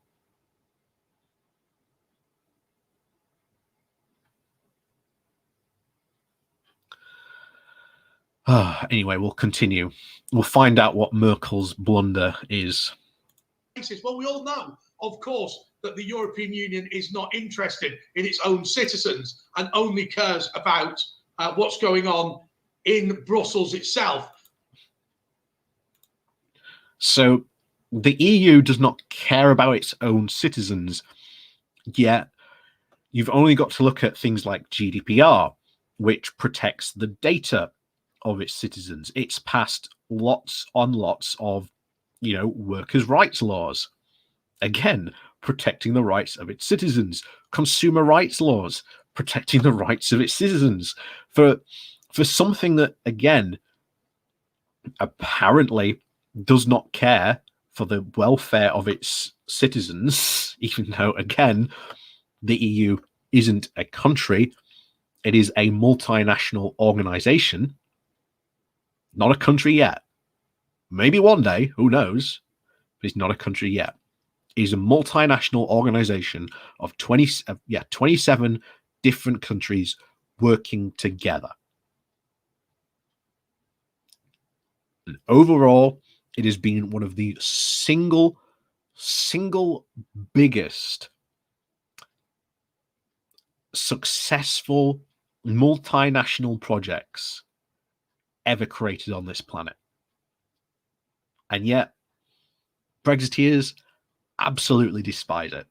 Anyway, we'll continue. We'll find out what Merkel's blunder is. Well, we all know, of course, that the European Union is not interested in its own citizens and only cares about what's going on in Brussels itself. So the EU does not care about its own citizens, yet you've only got to look at things like GDPR, which protects the data of its citizens. It's passed lots on lots of, you know, workers' rights laws. Again, protecting the rights of its citizens. Consumer rights laws, protecting the rights of its citizens. For something that, again, apparently does not care for the welfare of its citizens, even though, again, the EU isn't a country. It is a multinational organization. Not a country yet. Maybe one day, who knows? But it's not a country yet. It is a multinational organization of 27 different countries working together. And overall, it has been one of the single biggest successful multinational projects ever created on this planet. And yet, Brexiteers absolutely despise it.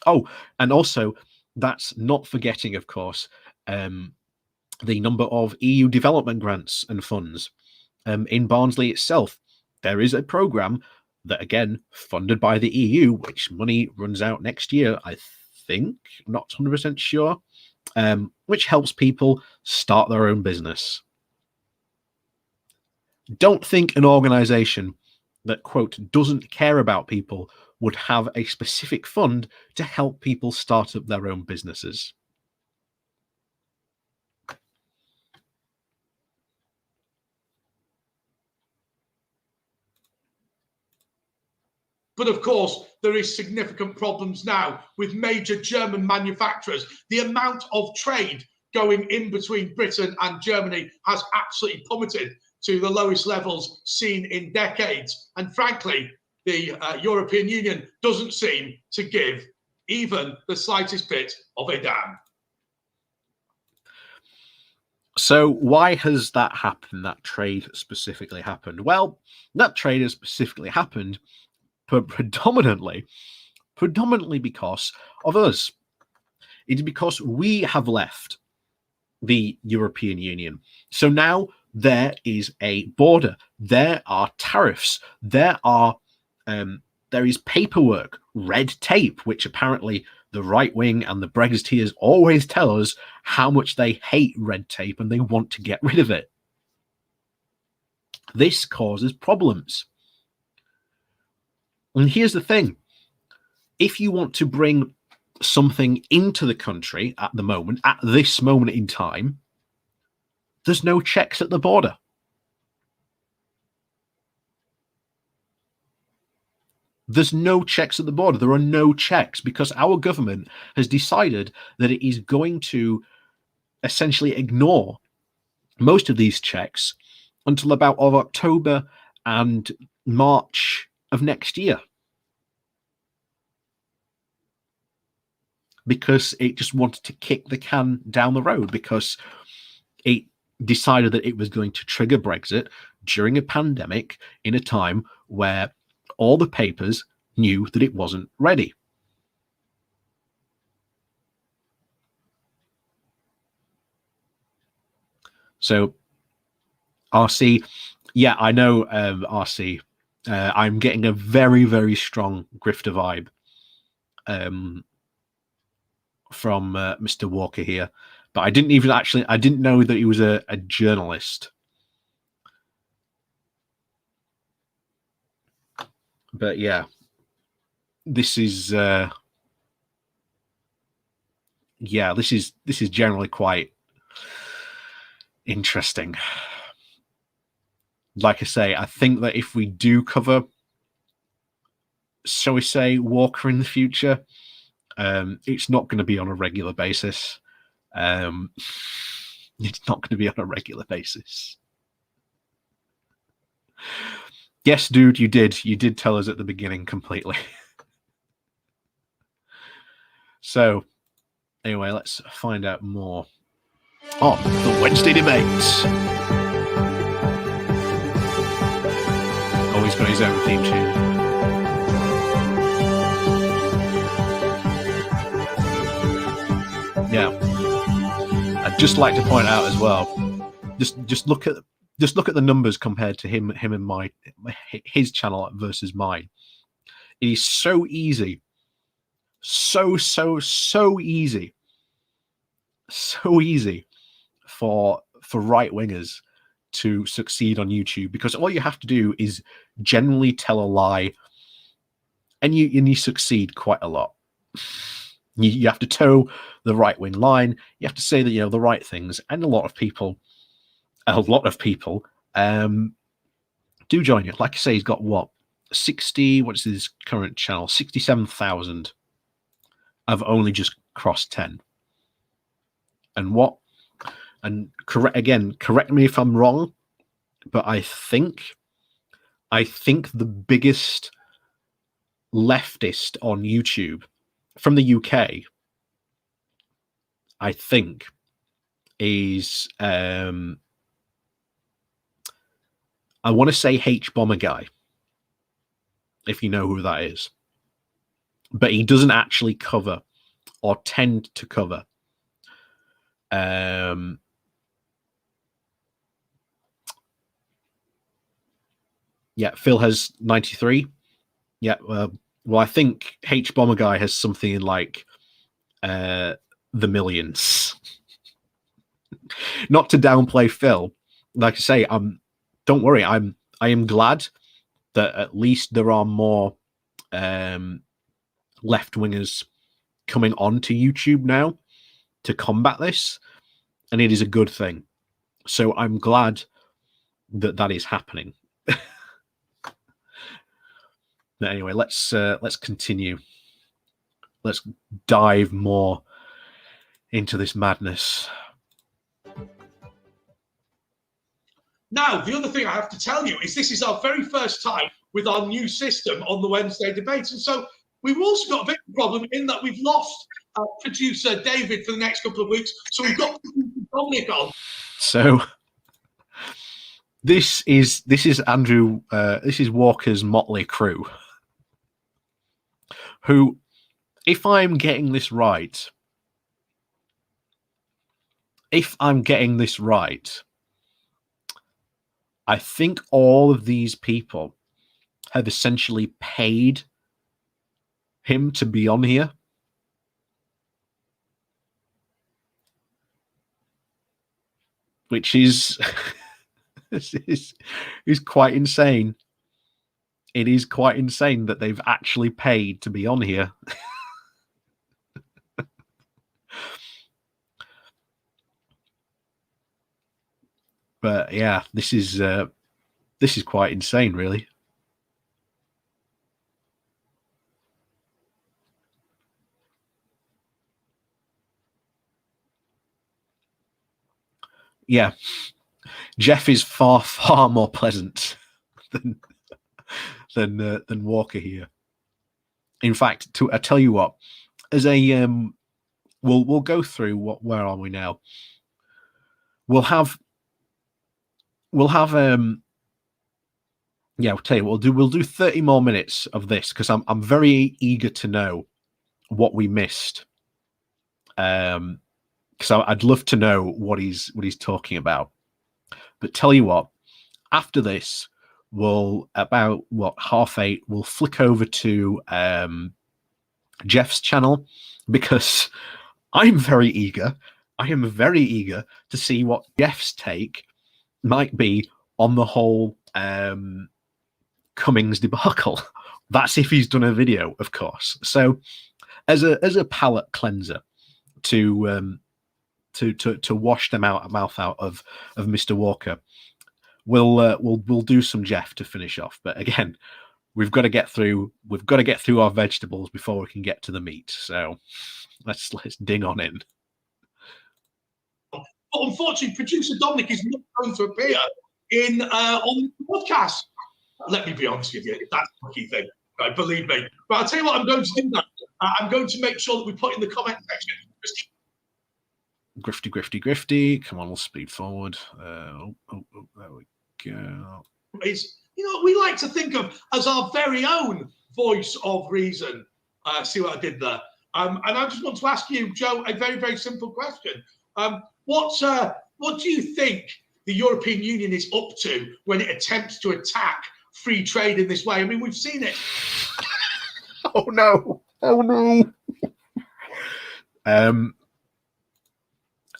Oh, and also that's not forgetting, of course, the number of EU development grants and funds. In Barnsley itself, there is a programme that, again, funded by the EU, which money runs out next year, I think, not 100% sure, which helps people start their own business. Don't think an organisation that, quote, doesn't care about people would have a specific fund to help people start up their own businesses. But of course, there is significant problems now with major German manufacturers. The amount of trade going in between Britain and Germany has absolutely plummeted to the lowest levels seen in decades. And frankly, the European Union doesn't seem to give even the slightest bit of a damn. So why has that happened, that trade specifically happened? Well, that trade has specifically happened predominantly because of us. It's because we have left the European Union. So now there is a border, there are tariffs, there is paperwork, red tape, which apparently the right wing and the Brexiteers always tell us how much they hate red tape and they want to get rid of it. This causes problems. And here's the thing. If you want to bring something into the country at this moment in time, there's no checks at the border. There's no checks at the border. There are no checks because our government has decided that it is going to essentially ignore most of these checks until about October and March of next year. Because it just wanted to kick the can down the road because it decided that it was going to trigger Brexit during a pandemic in a time where all the papers knew that it wasn't ready. So, RC, yeah, I know, RC, I'm getting a very, very strong grifter vibe from Mr. Walker here, but I didn't know that he was a journalist. But yeah, this is this is generally quite interesting. Like I say, I think that if we do cover, shall we say, Walker in the future, it's not going to be on a regular basis. It's not going to be on a regular basis. Yes, dude, you did tell us at the beginning completely. So, anyway, let's find out more on the Wednesday debates. Oh, he's got his own theme tune. Yeah, I'd just like to point out as well. Just look at the numbers compared to him and his channel versus mine. It is so easy, so easy for right wingers to succeed on YouTube because all you have to do is generally tell a lie, and you succeed quite a lot. You have to toe the right wing line. You have to say that the right things, and a lot of people do join you. Like I say, he's got what 60. What's his current channel? 67,000. I've only just crossed 10. And correct me if I'm wrong, but I think the biggest leftist on YouTube from the UK, I think, is I want to say H Bomber Guy. if you know who that is. But he doesn't actually cover or tend to cover yeah, Phil has 93. Yeah, well, I think H Bomber Guy has something in like the millions. Not to downplay Phil, like I say, don't worry, I am glad that at least there are more left wingers coming onto YouTube now to combat this, and it is a good thing. So I'm glad that that is happening. But anyway, let's continue. Let's dive more into this madness. Now, the other thing I have to tell you is this is our very first time with our new system on the Wednesday debates. And so we've also got a bit of a problem in that we've lost our producer David for the next couple of weeks. So we've got Dominic on. So this is Andrew, this is Walker's motley crew, who, if I'm getting this right, I think all of these people have essentially paid him to be on here. Which is is quite insane. It is quite insane that they've actually paid to be on here. But yeah, this is quite insane, really. Yeah, Jeff is far more pleasant than Walker here. In fact, I tell you what, as a we'll go through where are we now? We'll have yeah, I'll tell you what, we'll do 30 more minutes of this because I'm very eager to know what we missed. Because I'd love to know what he's talking about. But tell you what, after this, we'll about 8:30, we'll flick over to Jeff's channel because I'm very eager. I am very eager to see what Jeff's take might be on the whole Cummings debacle. That's if he's done a video, of course. So, as a palate cleanser to wash the mouth out of Mr. Walker, we'll do some Jeff to finish off. But again, we've got to get through our vegetables before we can get to the meat. So let's ding on in. But unfortunately, producer Dominic is not going to appear in on the podcast. Let me be honest with you, that's the key thing. Right, believe me. But I'll tell you what, I'm going to do that. I'm going to make sure that we put in the comment section. Grifty. Come on, we'll speed forward. There we go. Is, we like to think of as our very own voice of reason. See what I did there? And I just want to ask you, Joe, a very, very simple question. What do you think the European Union is up to when it attempts to attack free trade in this way? I mean, we've seen it. Oh no!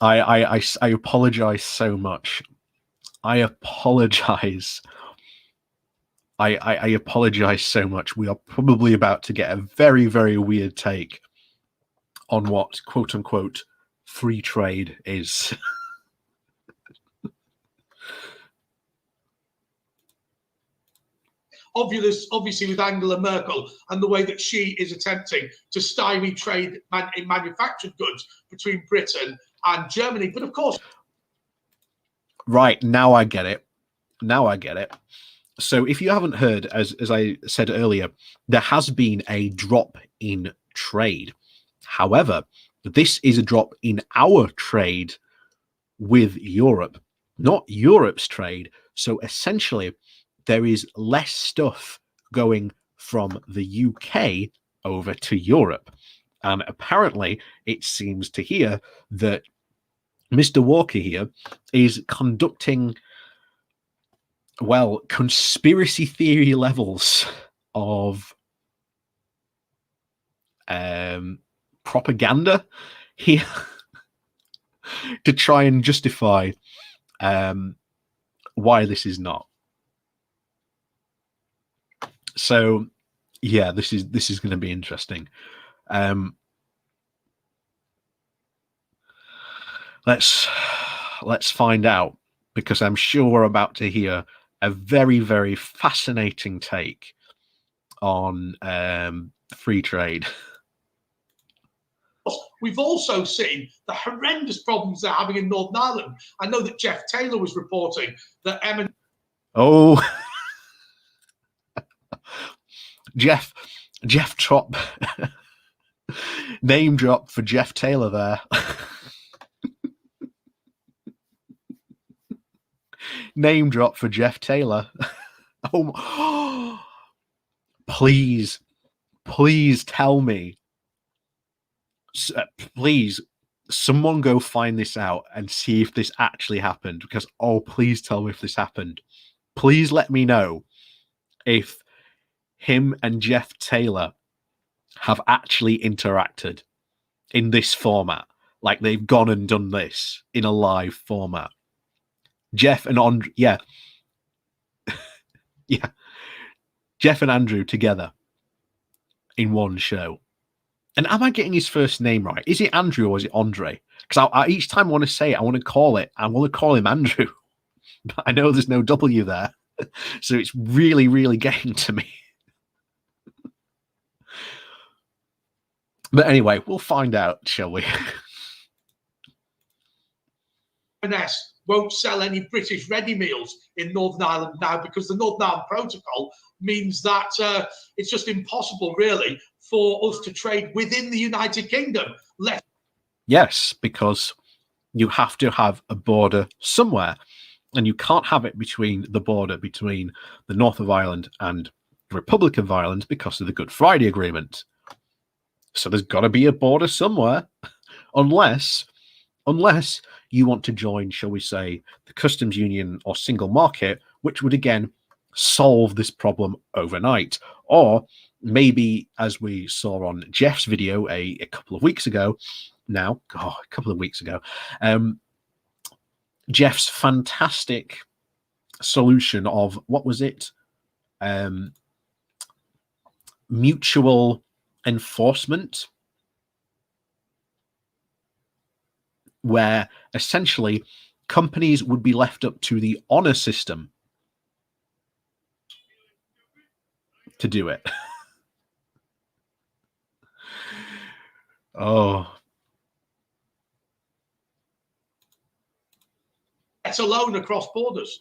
I apologize so much. I apologize. I apologize so much. We are probably about to get a very, very weird take on what quote unquote free trade is. Obviously, with Angela Merkel and the way that she is attempting to stymie trade in manufactured goods between Britain and Germany. But of course, right, now I get it. So if you haven't heard, as I said earlier, there has been a drop in trade. However, this is a drop in our trade with Europe, not Europe's trade. So essentially, there is less stuff going from the UK over to Europe. And apparently, it seems to hear that Mr. Walker here is conducting, well, conspiracy theory levels of propaganda here to try and justify why this is not. So, yeah, this is going to be interesting. Let's find out, because I'm sure we're about to hear a very, very fascinating take on free trade. We've also seen the horrendous problems they're having in Northern Ireland. I know that Jeff Taylor was reporting that Oh, Jeff drop, name drop for Jeff Taylor there. Name drop for Jeff Taylor. Oh, please tell me. Please, someone go find this out and see if this actually happened. Because, oh, please tell me if this happened. Please let me know if him and Jeff Taylor have actually interacted in this format. Like they've gone and done this in a live format. Jeff and Andre, yeah. Yeah. Jeff and Andrew together in one show. And am I getting his first name right? Is it Andrew or is it Andre? Because I each time I want to say it, I want to call him Andrew. But I know there's no W there. So it's really, really getting to me. But anyway, we'll find out, shall we? M&S won't sell any British ready meals in Northern Ireland now, because the Northern Ireland Protocol means that it's just impossible, really, for us to trade within the United Kingdom. Yes, because you have to have a border somewhere, and you can't have it between the border between the North of Ireland and the Republic of Ireland because of the Good Friday Agreement. So there's got to be a border somewhere, unless you want to join, shall we say, the customs union or single market, which would again solve this problem overnight. Or maybe, as we saw on Jeff's video a couple of weeks ago, Jeff's fantastic solution of, what was it? Mutual enforcement, where essentially companies would be left up to the honor system to do it. Oh. Let alone across borders.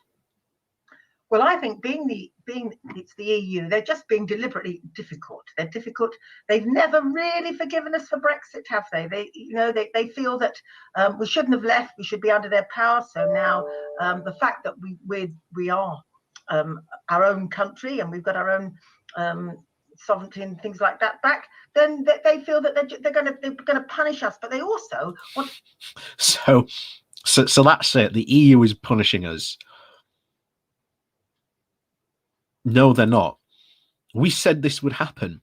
Well, I think being it's the EU, they're just being deliberately difficult. They're difficult. They've never really forgiven us for Brexit, have they? They feel that we shouldn't have left. We should be under their power. So now the fact that we are our own country and we've got our own sovereignty and things like that back, then they feel that they're going to punish us. But they also want. So that's it. The EU is punishing us. No, they're not. We said this would happen.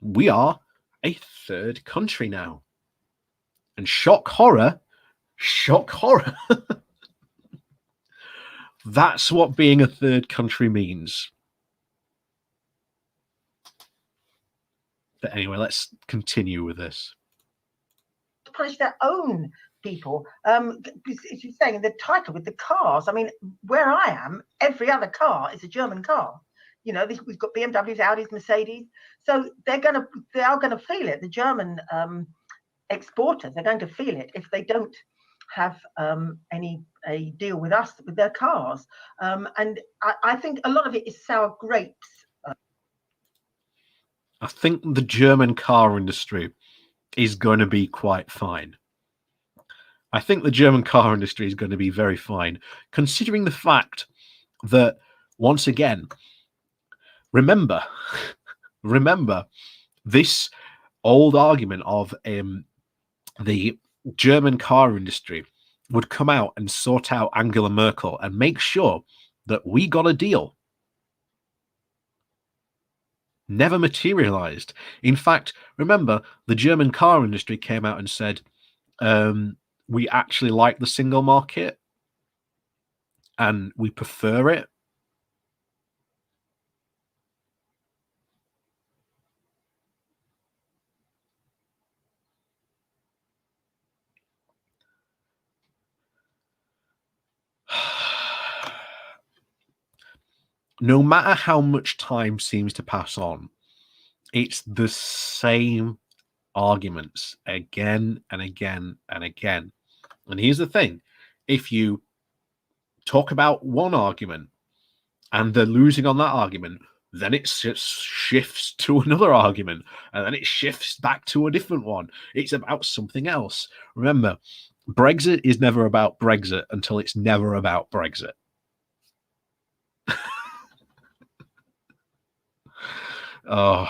We are a third country now. And shock horror, that's what being a third country means. But anyway, let's continue with this. To punish their own people. As you're saying in the title with the cars, I mean, where I am, every other car is a German car. You know, we've got BMWs, Audis, Mercedes. So they are going to feel it. The German exporters are going to feel it if they don't have a deal with us with their cars. And I think a lot of it is sour grapes. I think the German car industry is going to be quite fine. I think the German car industry is going to be very fine, considering the fact that, once again, remember, remember this old argument of the German car industry would come out and sort out Angela Merkel and make sure that we got a deal. Never materialized. In fact, remember, the German car industry came out and said, we actually like the single market and we prefer it. No matter how much time seems to pass on, it's the same arguments again and again and again. And here's the thing. If you talk about one argument and they're losing on that argument, then it shifts to another argument, and then it shifts back to a different one. It's about something else. Remember, Brexit is never about Brexit until it's never about Brexit. Oh,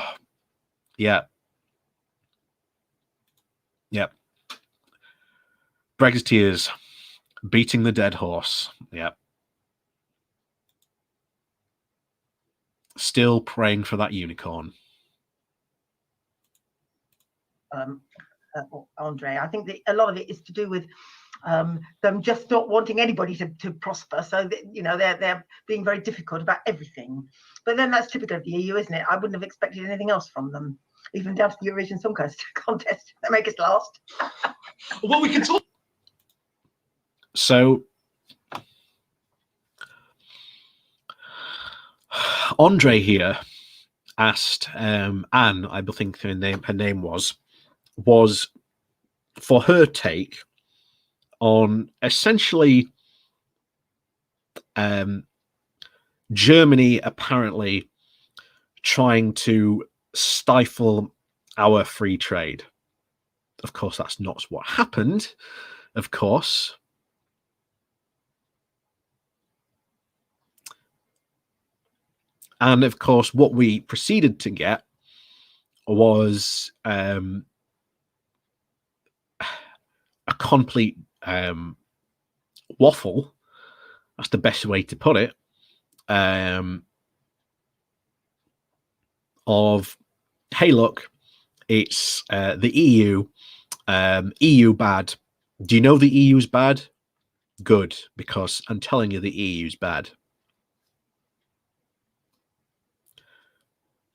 yeah. Yeah. Brexiteers beating the dead horse. Yeah. Still praying for that unicorn. Andre, I think that a lot of it is to do with them just not wanting anybody to prosper. So that, you know, they're being very difficult about everything. But then that's typical of the EU, isn't it? I wouldn't have expected anything else from them, even down to the Eurovision Song Contest. They make us last. Well, we can talk. So Andre here asked Anne, I think her name was for her take on essentially Germany apparently trying to stifle our free trade. Of course, that's not what happened, of course. And of course, what we proceeded to get was a complete waffle. That's the best way to put it. Of, hey, look, it's the EU. EU bad. Do you know the EU's bad? Good, because I'm telling you the EU's bad.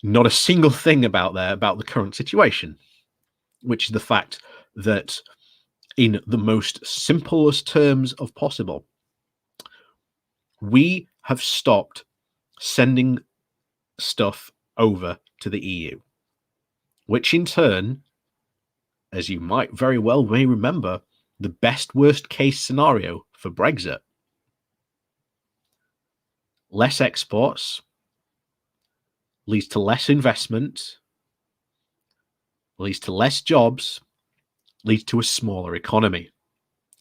Not a single thing about the current situation, which is the fact that in the most simplest terms of possible, we have stopped sending stuff over to the EU, which in turn, as you might very well may remember, the best worst case scenario for Brexit. Less exports leads to less investment, leads to less jobs, leads to a smaller economy,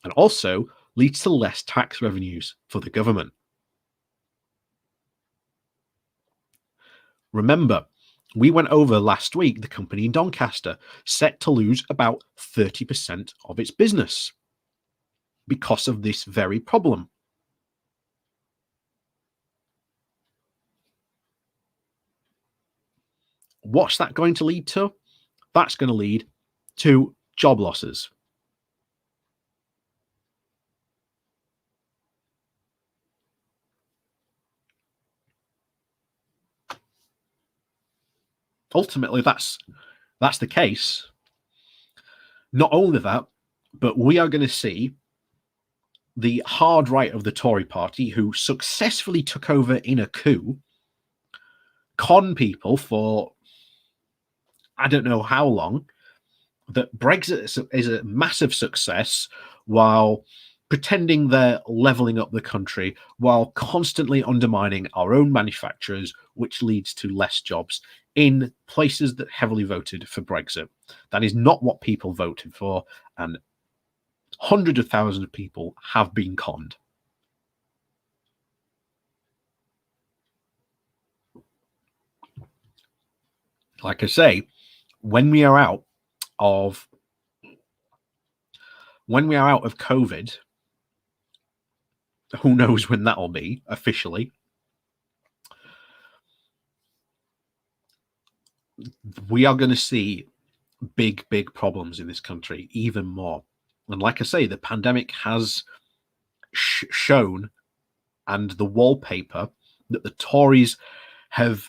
and also leads to less tax revenues for the government. Remember, we went over last week the company in Doncaster set to lose about 30% of its business because of this very problem. What's that going to lead to? That's going to lead to job losses. Ultimately, that's the case. Not only that, but we are going to see the hard right of the Tory party, who successfully took over in a coup, con people for I don't know how long, that Brexit is a massive success while pretending they're leveling up the country, while constantly undermining our own manufacturers, which leads to less jobs in places that heavily voted for Brexit. That is not what people voted for, and hundreds of thousands of people have been conned. like I say, when we are out of COVID, who knows when that'll be officially, we are going to see big problems in this country, even more. And like I say, the pandemic has shown, and the wallpaper that the Tories have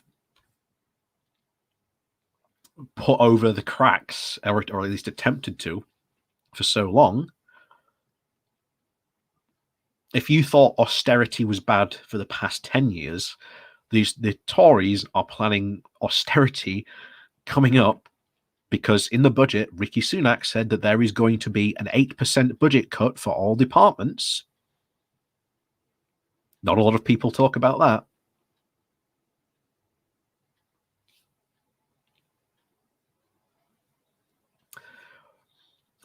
put over the cracks, or at least attempted to, for so long. If you thought austerity was bad for the past 10 years, the Tories are planning austerity coming up, because in the budget, Rishi Sunak said that there is going to be an 8% budget cut for all departments. Not a lot of people talk about that.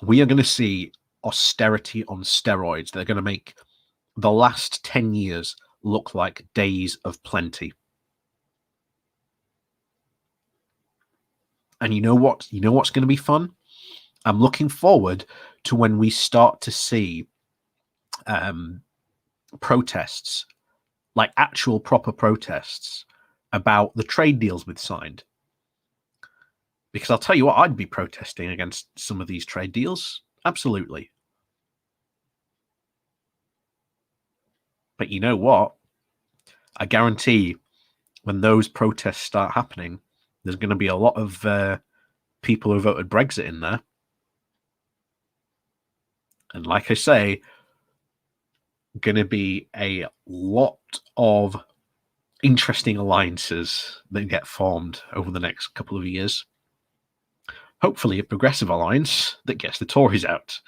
We are going to see austerity on steroids. They're going to make the last 10 years look like days of plenty. And you know what? You know what's going to be fun? I'm looking forward to when we start to see protests, like actual proper protests about the trade deals we've signed. Because I'll tell you what, I'd be protesting against some of these trade deals. Absolutely. But you know what? I guarantee when those protests start happening, there's going to be a lot of people who voted Brexit in there. And like I say, going to be a lot of interesting alliances that get formed over the next couple of years. Hopefully a progressive alliance that gets the Tories out.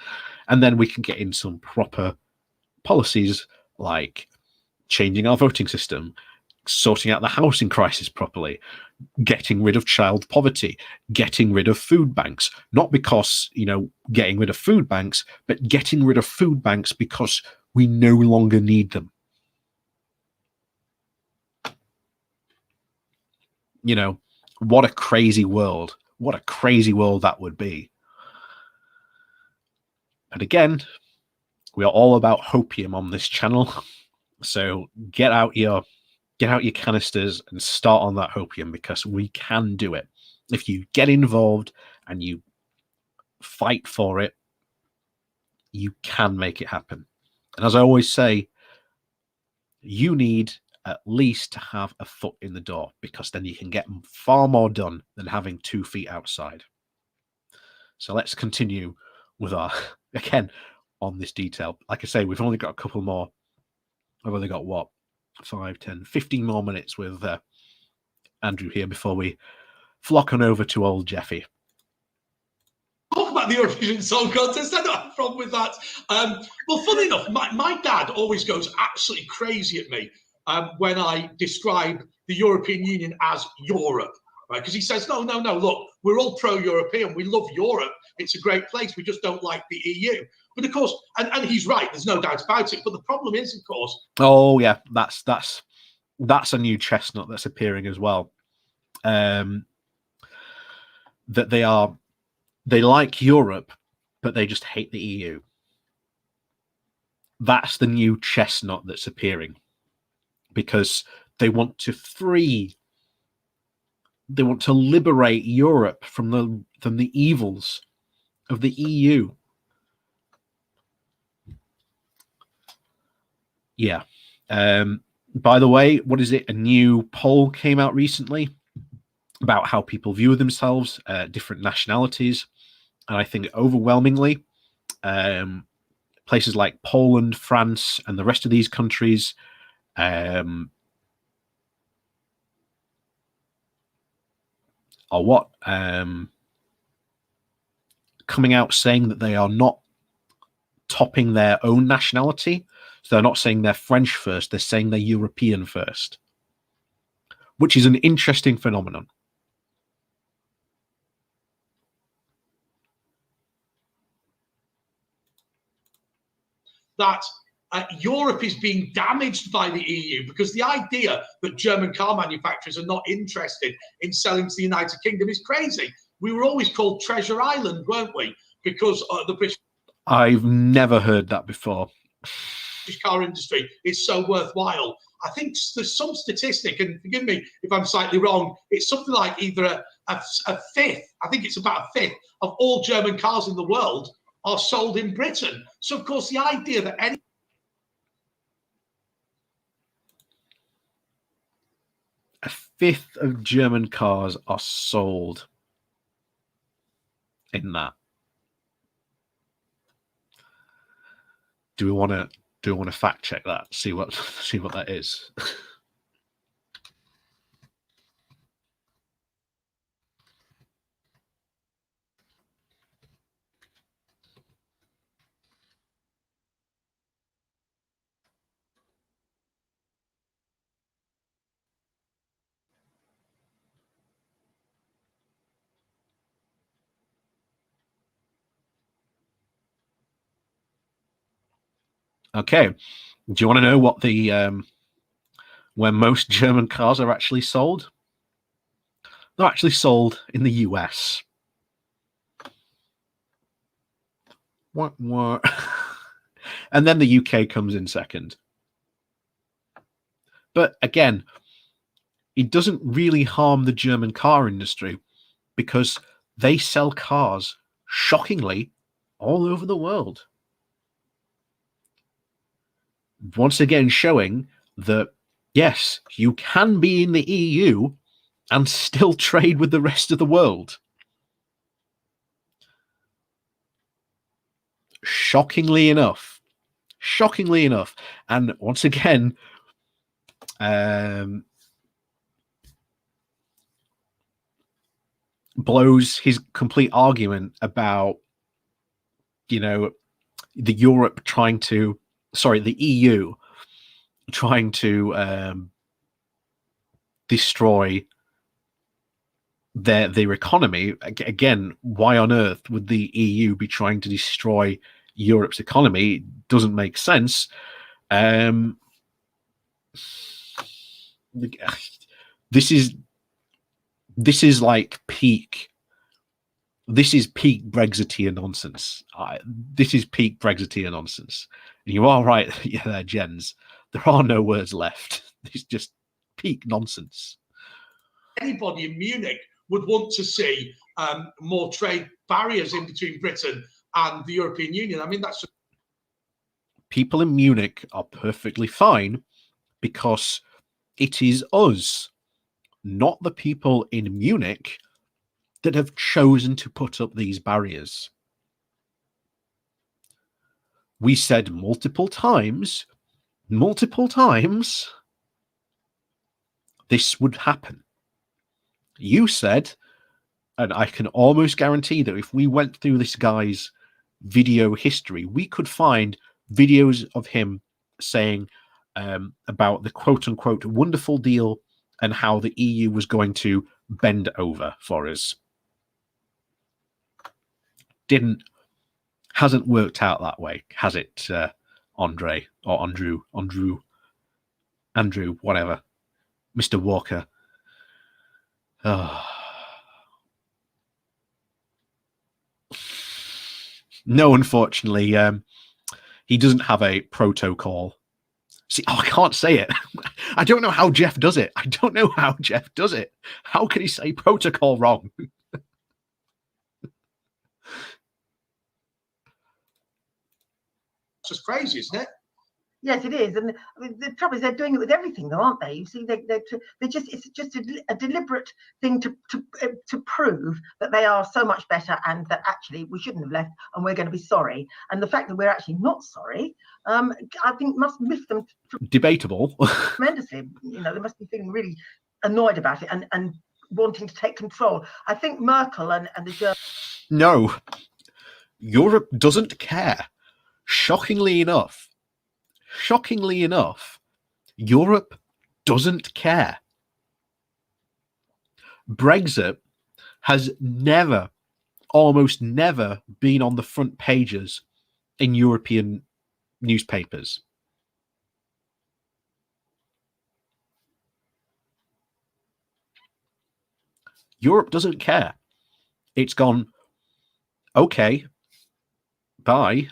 And then we can get in some proper policies like changing our voting system, sorting out the housing crisis properly, getting rid of child poverty, getting rid of food banks. Not because, getting rid of food banks, but getting rid of food banks because we no longer need them. What a crazy world. What a crazy world that would be. But again, we are all about hopium on this channel. So get out your canisters and start on that hopium, because we can do it. If you get involved and you fight for it, you can make it happen. And as I always say, you need at least to have a foot in the door, because then you can get far more done than having 2 feet outside. So let's continue with our, again, on this detail. Like I say, we've only got a couple more. I've only got, 5, 10, 15 more minutes with Andrew here before we flock on over to old Jeffy. Talk about the Eurovision Song Contest. I don't have a problem with that. Well, funny enough, my dad always goes absolutely crazy at me when I describe the European Union as Europe, right? Because he says, no, look, we're all pro-European. We love Europe. It's a great place. We just don't like the EU. But of course, and he's right, there's no doubt about it. But the problem is, of course... Oh, yeah, that's a new chestnut that's appearing as well. That they like Europe, but they just hate the EU. That's the new chestnut that's appearing, because they want to liberate Europe from the evils of the EU. Yeah. By the way, what is it? A new poll came out recently about how people view themselves, different nationalities. And I think overwhelmingly, places like Poland, France, and the rest of these countries are what? Coming out saying that they are not topping their own nationality. So they're not saying they're French first, they're saying they're European first, which is an interesting phenomenon. That Europe is being damaged by the EU, because the idea that German car manufacturers are not interested in selling to the United Kingdom is crazy. We were always called Treasure Island, weren't we? Because the British I've never heard that before. car industry is so worthwhile. I think there's some statistic, and forgive me if I'm slightly wrong, it's something like either a fifth, I think it's about a fifth of all German cars in the world are sold in Britain. So, of course, the idea that any A fifth of German cars are sold in that. Do we want to fact check that? See what that is. Okay. Do you want to know what the where most German cars are actually sold? They're actually sold in the US. What? And then the UK comes in second. But again, it doesn't really harm the German car industry because they sell cars, shockingly, all over the world. Once again, showing that, yes, you can be in the EU and still trade with the rest of the world. Shockingly enough. And once again, blows his complete argument about, the EU trying to destroy their economy. Again, why on earth would the EU be trying to destroy Europe's economy? It doesn't make sense. This is like peak. This is peak Brexiteer nonsense. This is peak Brexiteer nonsense. And you are right, yeah, Jens. There are no words left. It's just peak nonsense. Anybody in Munich would want to see more trade barriers in between Britain and the European Union. I mean, that's people in Munich are perfectly fine because it is us, not the people in Munich, that have chosen to put up these barriers. We said multiple times, this would happen. You said, and I can almost guarantee that if we went through this guy's video history, we could find videos of him saying about the quote-unquote wonderful deal and how the EU was going to bend over for us. Hasn't worked out that way, has it, Andre or Andrew, whatever, Mr. Walker? No, unfortunately, he doesn't have a protocol. See, I can't say it. I don't know how Jeff does it. How can he say protocol wrong? just crazy, isn't it? Yes, it is. And the trouble is they're doing it with everything, though, aren't they? You see, it's just a deliberate thing to prove that they are so much better and that actually we shouldn't have left and we're going to be sorry. And the fact that we're actually not sorry, I think must lift them debatable tremendously. They must be feeling really annoyed about it and wanting to take control. I think Merkel and the Germans. No, Europe doesn't care. Shockingly enough, Europe doesn't care. Brexit has almost never been on the front pages in European newspapers. Europe doesn't care. It's gone, okay, bye.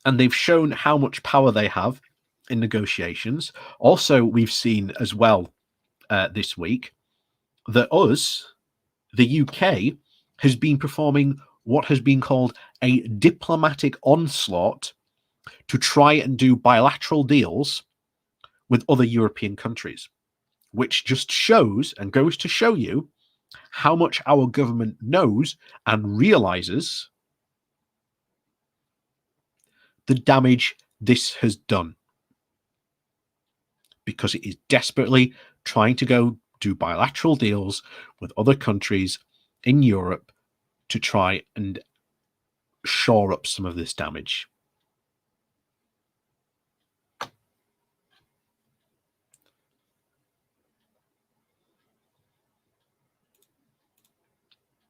And they've shown how much power they have in negotiations. Also, we've seen as well this week that the UK, has been performing what has been called a diplomatic onslaught to try and do bilateral deals with other European countries, which just shows and goes to show you how much our government knows and realizes the damage this has done, because it is desperately trying to go do bilateral deals with other countries in Europe to try and shore up some of this damage.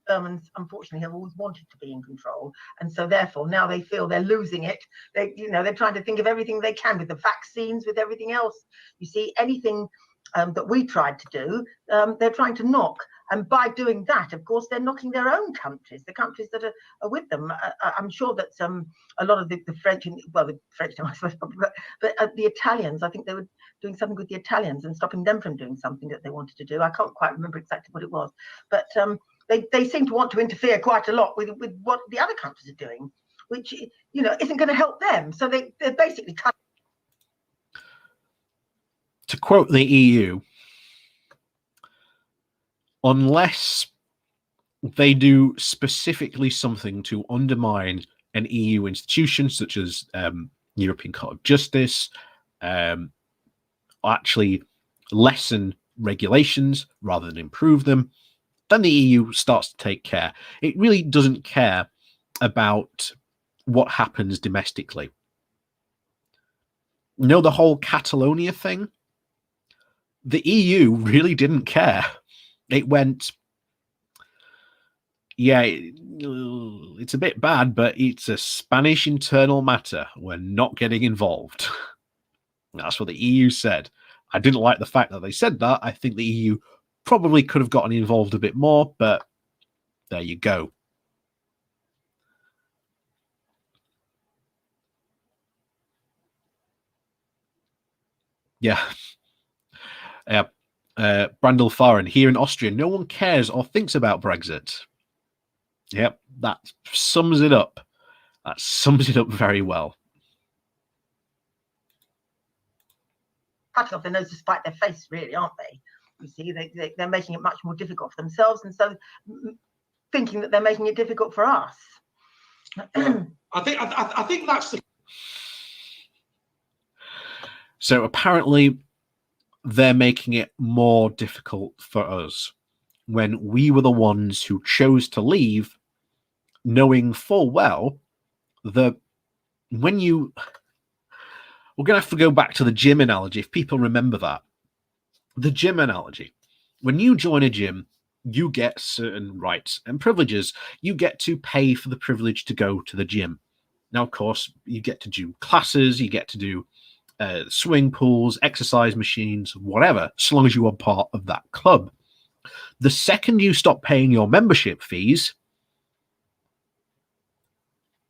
Germans, unfortunately, have always wanted to be in control, and so therefore now they feel they're losing it. They're trying to think of everything they can with the vaccines, with everything else. You see, anything that we tried to do, they're trying to knock. And by doing that, of course, they're knocking their own countries, the countries that are with them. I'm sure that a lot of the French, well, the French, I suppose, but the Italians, I think they were doing something with the Italians and stopping them from doing something that they wanted to do. I can't quite remember exactly what it was, but they seem to want to interfere quite a lot with what the other countries are doing, which isn't going to help them. So they're basically cut. To quote the EU, unless they do specifically something to undermine an EU institution such as European Court of Justice, actually lessen regulations rather than improve them, then the EU starts to take care. It really doesn't care about what happens domestically. The whole Catalonia thing? The EU really didn't care. It went, yeah, it's a bit bad, but it's a Spanish internal matter. We're not getting involved. That's what the EU said. I didn't like the fact that they said that. I think the EU probably could have gotten involved a bit more, but there you go. Yeah. Brandel Farin, here in Austria, no one cares or thinks about Brexit. Yep, that sums it up. That sums it up very well. Cutting off their nose to spite their face, really, aren't they? You see, they're making it much more difficult for themselves, and so thinking that they're making it difficult for us. I think that's the. So apparently, they're making it more difficult for us when we were the ones who chose to leave, knowing full well that when you. We're going to have to go back to the gym analogy, if people remember that. The gym analogy. When you join a gym, you get certain rights and privileges. You get to pay for the privilege to go to the gym. Now, of course, you get to do classes, you get to do swimming pools, exercise machines, whatever, so long as you are part of that club. The second you stop paying your membership fees,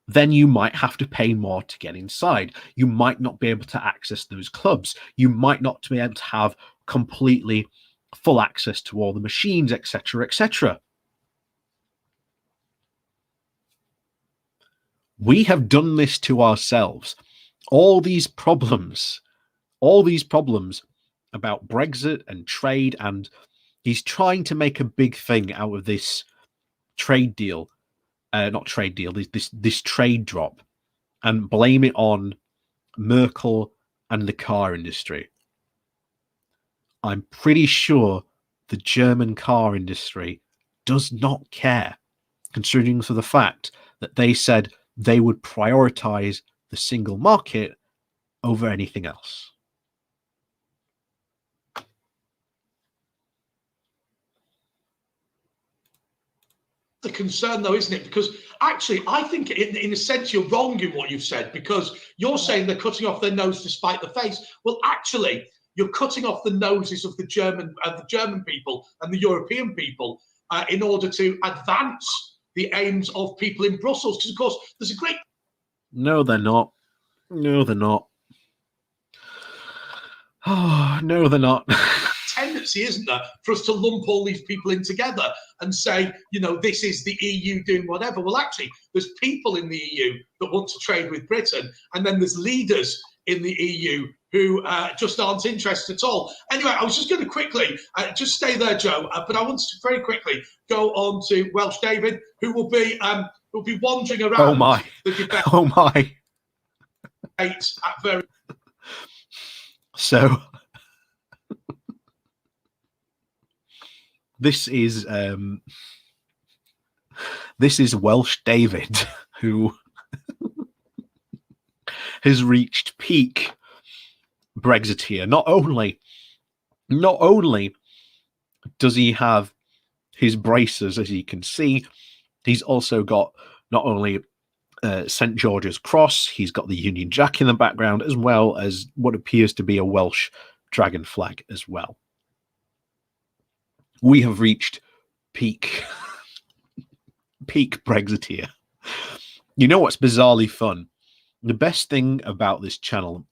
then you might have to pay more to get inside. You might not be able to access those clubs. You might not be able to have completely full access to all the machines, etc., etc. We have done this to ourselves. All these problems about Brexit and trade, and he's trying to make a big thing out of this trade deal. Not trade deal, this trade drop, and blame it on Merkel and the car industry. I'm pretty sure the German car industry does not care, considering for the fact that they said they would prioritize the single market over anything else. The concern, though, isn't it? Because actually, I think in a sense you're wrong in what you've said, because you're saying they're cutting off their nose to spite the face. Well, actually, you're cutting off the noses of the German people and the European people in order to advance the aims of people in Brussels. Because, of course, there's a great... No, they're not. No, they're not. Oh, no, they're not. tendency, isn't there, for us to lump all these people in together and say, you know, this is the EU doing whatever. Well, actually, there's people in the EU that want to trade with Britain, and then there's leaders in the EU who just aren't interested at all. Anyway, I was just going to quickly, just stay there, Joe, but I wanted to very quickly go on to Welsh David, who will be wandering around Oh my. the debate Oh my. at very... So this is Welsh David, who has reached peak Brexit here. Not only does he have his braces, as you can see, he's also got not only St. George's Cross, he's got the Union Jack in the background, as well as what appears to be a Welsh dragon flag as well. We have reached peak Brexit here. You know what's bizarrely fun? The best thing about this channel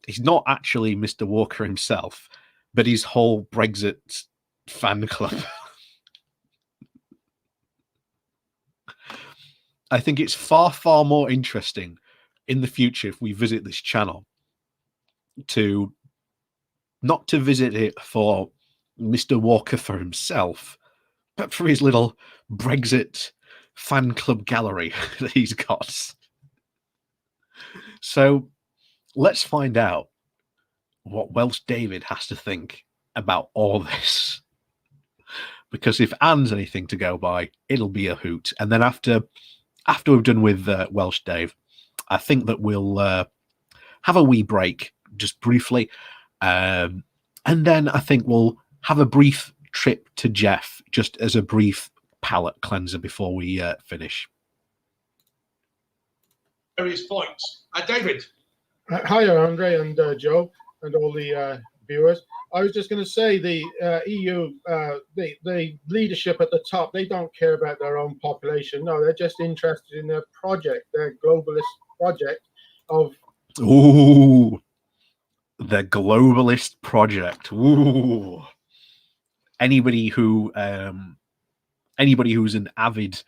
is not actually Mr. Walker himself, but his whole Brexit fan club. I think it's far, far more interesting in the future if we visit this channel to not to visit it for Mr. Walker for himself, but for his little Brexit fan club gallery that he's got. So let's find out what Welsh David has to think about all this. Because if Anne's anything to go by, it'll be a hoot. And then after we've done with Welsh Dave, I think that we'll have a wee break, just briefly. And then I think we'll have a brief trip to Jeff, just as a brief palate cleanser before we finish. Various points. David. Hi, Andre and Joe and all the viewers. I was just going to say the EU, the leadership at the top, they don't care about their own population. No, they're just interested in their project, their globalist project of... Ooh, the globalist project. Ooh. Anybody who's an avid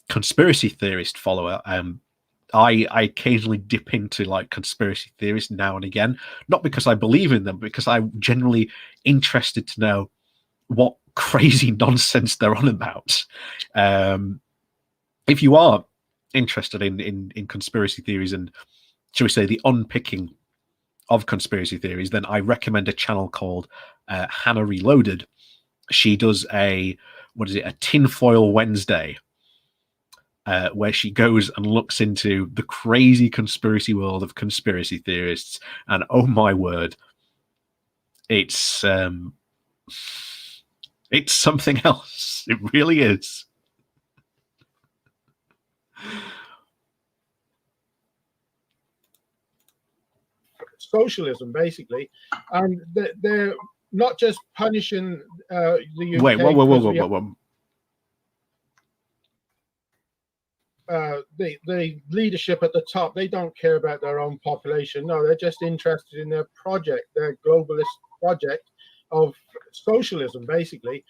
conspiracy theorist follower, I occasionally dip into like conspiracy theorists now and again, not because I believe in them, but because I'm generally interested to know what crazy nonsense they're on about. If you are interested in conspiracy theories and, shall we say, the unpicking of conspiracy theories, then I recommend a channel called Hannah Reloaded. She does a tinfoil Wednesday, where she goes and looks into the crazy conspiracy world of conspiracy theorists, and oh my word, it's something else. It really is. Socialism, basically, and they're not just punishing the UK. Wait, whoa. The leadership at the top, they don't care about their own population. No, they're just interested in their project, their globalist project of socialism, basically.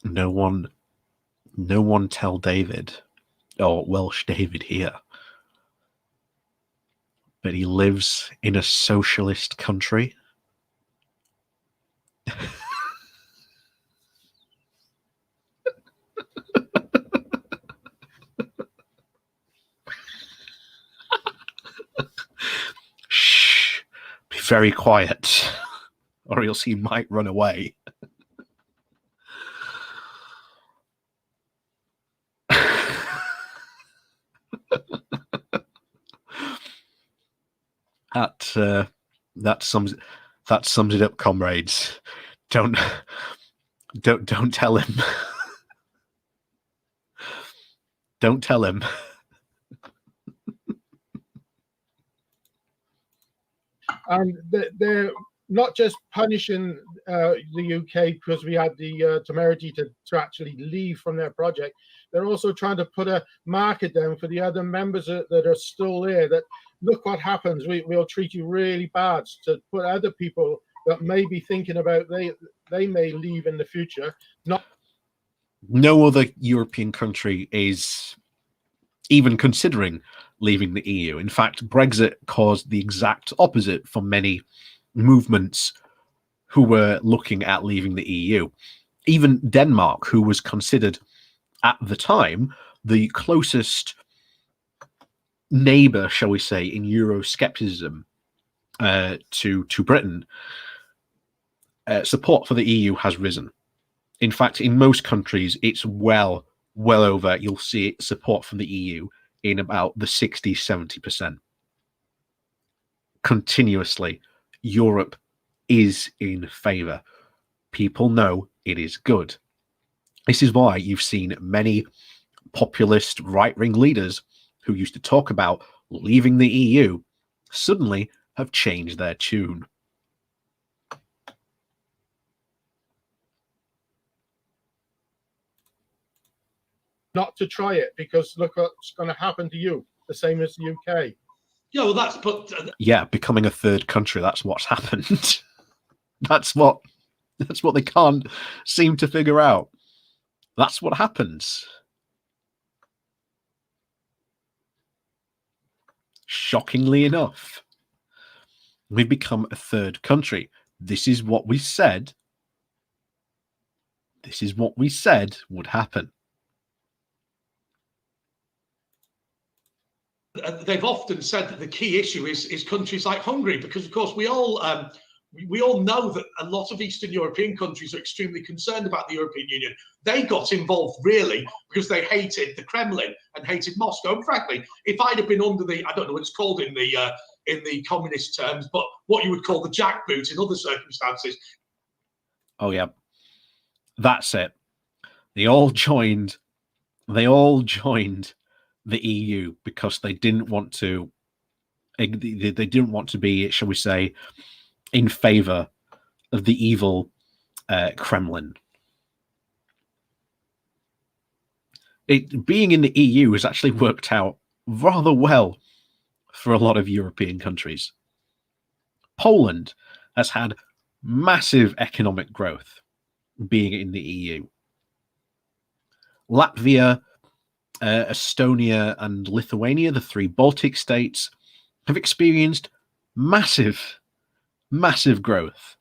No one tell David, or Welsh David here, but he lives in a socialist country. Shh, be very quiet, or else he might run away. That sums it up, comrades. Don't tell him. Don't tell him. And they're not just punishing the UK because we had the temerity to actually leave from their project. They're also trying to put a marker down for the other members that are still there, that look what happens, we'll treat you really bad, to put other people that may be thinking about they may leave in the future. No other European country is even considering leaving the EU. In fact, Brexit caused the exact opposite for many movements who were looking at leaving the EU. Even Denmark, who was considered at the time the closest neighbor, shall we say, in Euroscepticism to Britain, support for the EU has risen. In fact, in most countries, it's well over, you'll see support from the EU in about the 60, 70%. Continuously, Europe is in favor. People know it is good. This is why you've seen many populist right-wing leaders who used to talk about leaving the EU suddenly have changed their tune. Not to try it, because look what's going to happen to you, the same as the UK. Yeah, well, that's put. Yeah, becoming a third country. That's what's happened. That's what they can't seem to figure out. That's what happens. Shockingly enough, we've become a third country. This is what we said. This is what we said would happen. They've often said that the key issue is countries like Hungary, because of course we all know that a lot of Eastern European countries are extremely concerned about the European Union. They got involved really because they hated the Kremlin and hated Moscow. And frankly, if I'd have been under the, I don't know what it's called in the communist terms, but what you would call the jackboot in other circumstances. Oh yeah, that's it. They all joined the EU because they didn't want to. They didn't want to be, shall we say, in favor of the evil Kremlin. Being in the EU has actually worked out rather well for a lot of European countries. Poland has had massive economic growth being in the EU. Latvia, Estonia, and Lithuania, the three Baltic states, have experienced massive growth.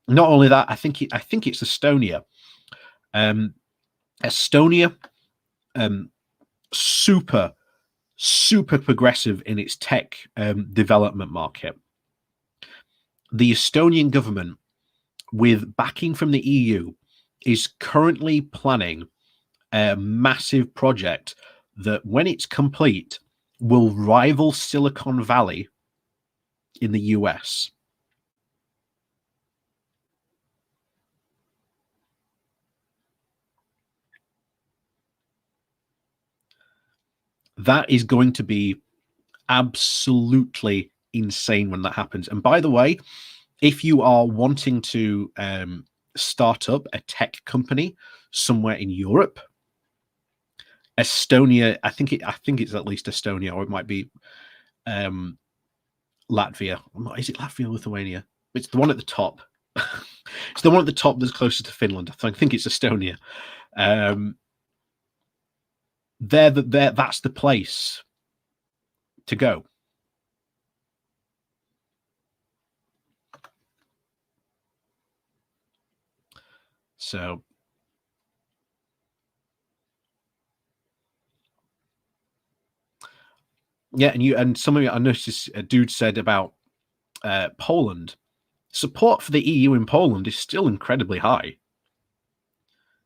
Not only that, I think it's Estonia. Estonia, super progressive in its tech development market. The Estonian government, with backing from the EU, is currently planning a massive project that, when it's complete, will rival Silicon Valley in the US. That is going to be absolutely insane when that happens. And by the way, if you are wanting to start up a tech company somewhere in Europe, Estonia, I think it's at least Estonia, or it might be Latvia. Is it Latvia or Lithuania? It's the one at the top. It's the one at the top that's closest to Finland. I think it's Estonia. That's the place to go. So yeah, and some of you, I noticed a dude said about Poland. Support for the EU in Poland is still incredibly high.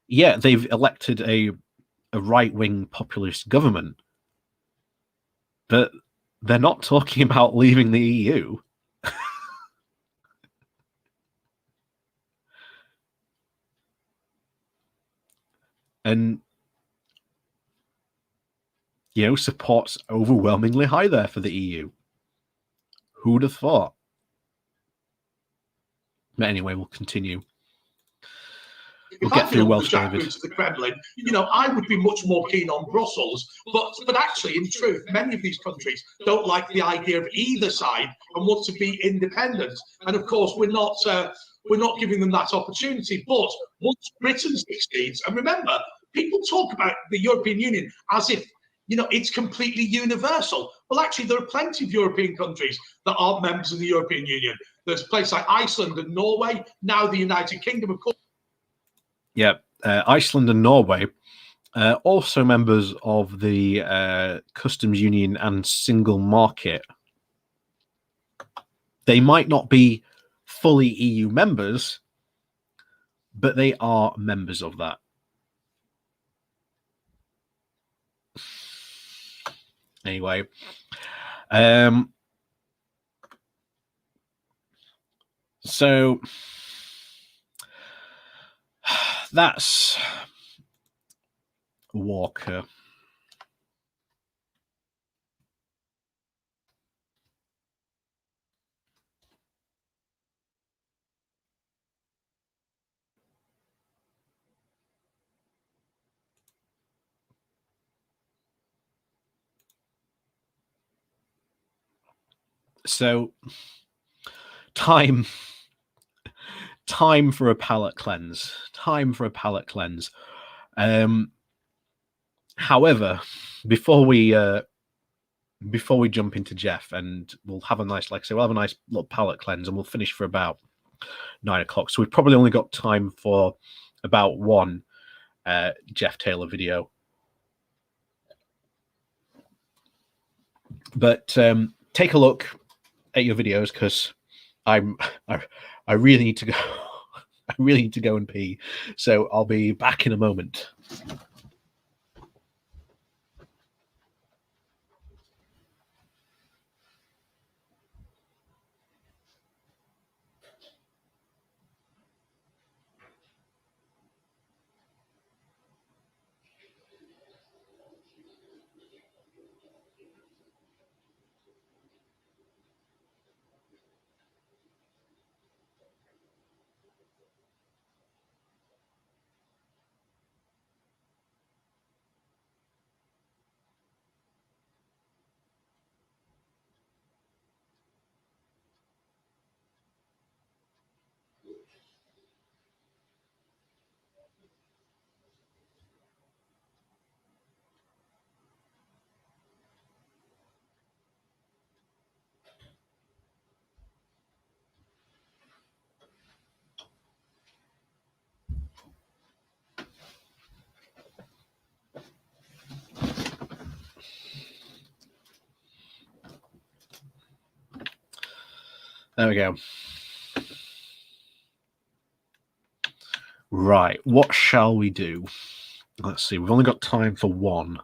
Yeah, they've elected a right-wing populist government, but they're not talking about leaving the EU. And support's overwhelmingly high there for the EU. Who would have thought? But anyway, we'll continue. We'll get through Welsh, David. To the Kremlin, I would be much more keen on Brussels. But actually, in truth, many of these countries don't like the idea of either side and want to be independent. And of course, we're not giving them that opportunity. But once Britain succeeds, and remember, people talk about the European Union as if it's completely universal. Well, actually, there are plenty of European countries that aren't members of the European Union. There's places like Iceland and Norway, now the United Kingdom, of course. Yeah, Iceland and Norway, also members of the customs union and single market. They might not be fully EU members, but they are members of that. Anyway, so that's Walker. So time for a palate cleanse. However, before we jump into Jeff, and we'll have a nice, we'll have a nice little palate cleanse, and we'll finish for about 9 o'clock. So we've probably only got time for about one Jeff Taylor video. But take a look at your videos, because I really need to go. I really need to go and pee. So I'll be back in a moment. There we go. Right, what shall we do? Let's see, we've only got time for one.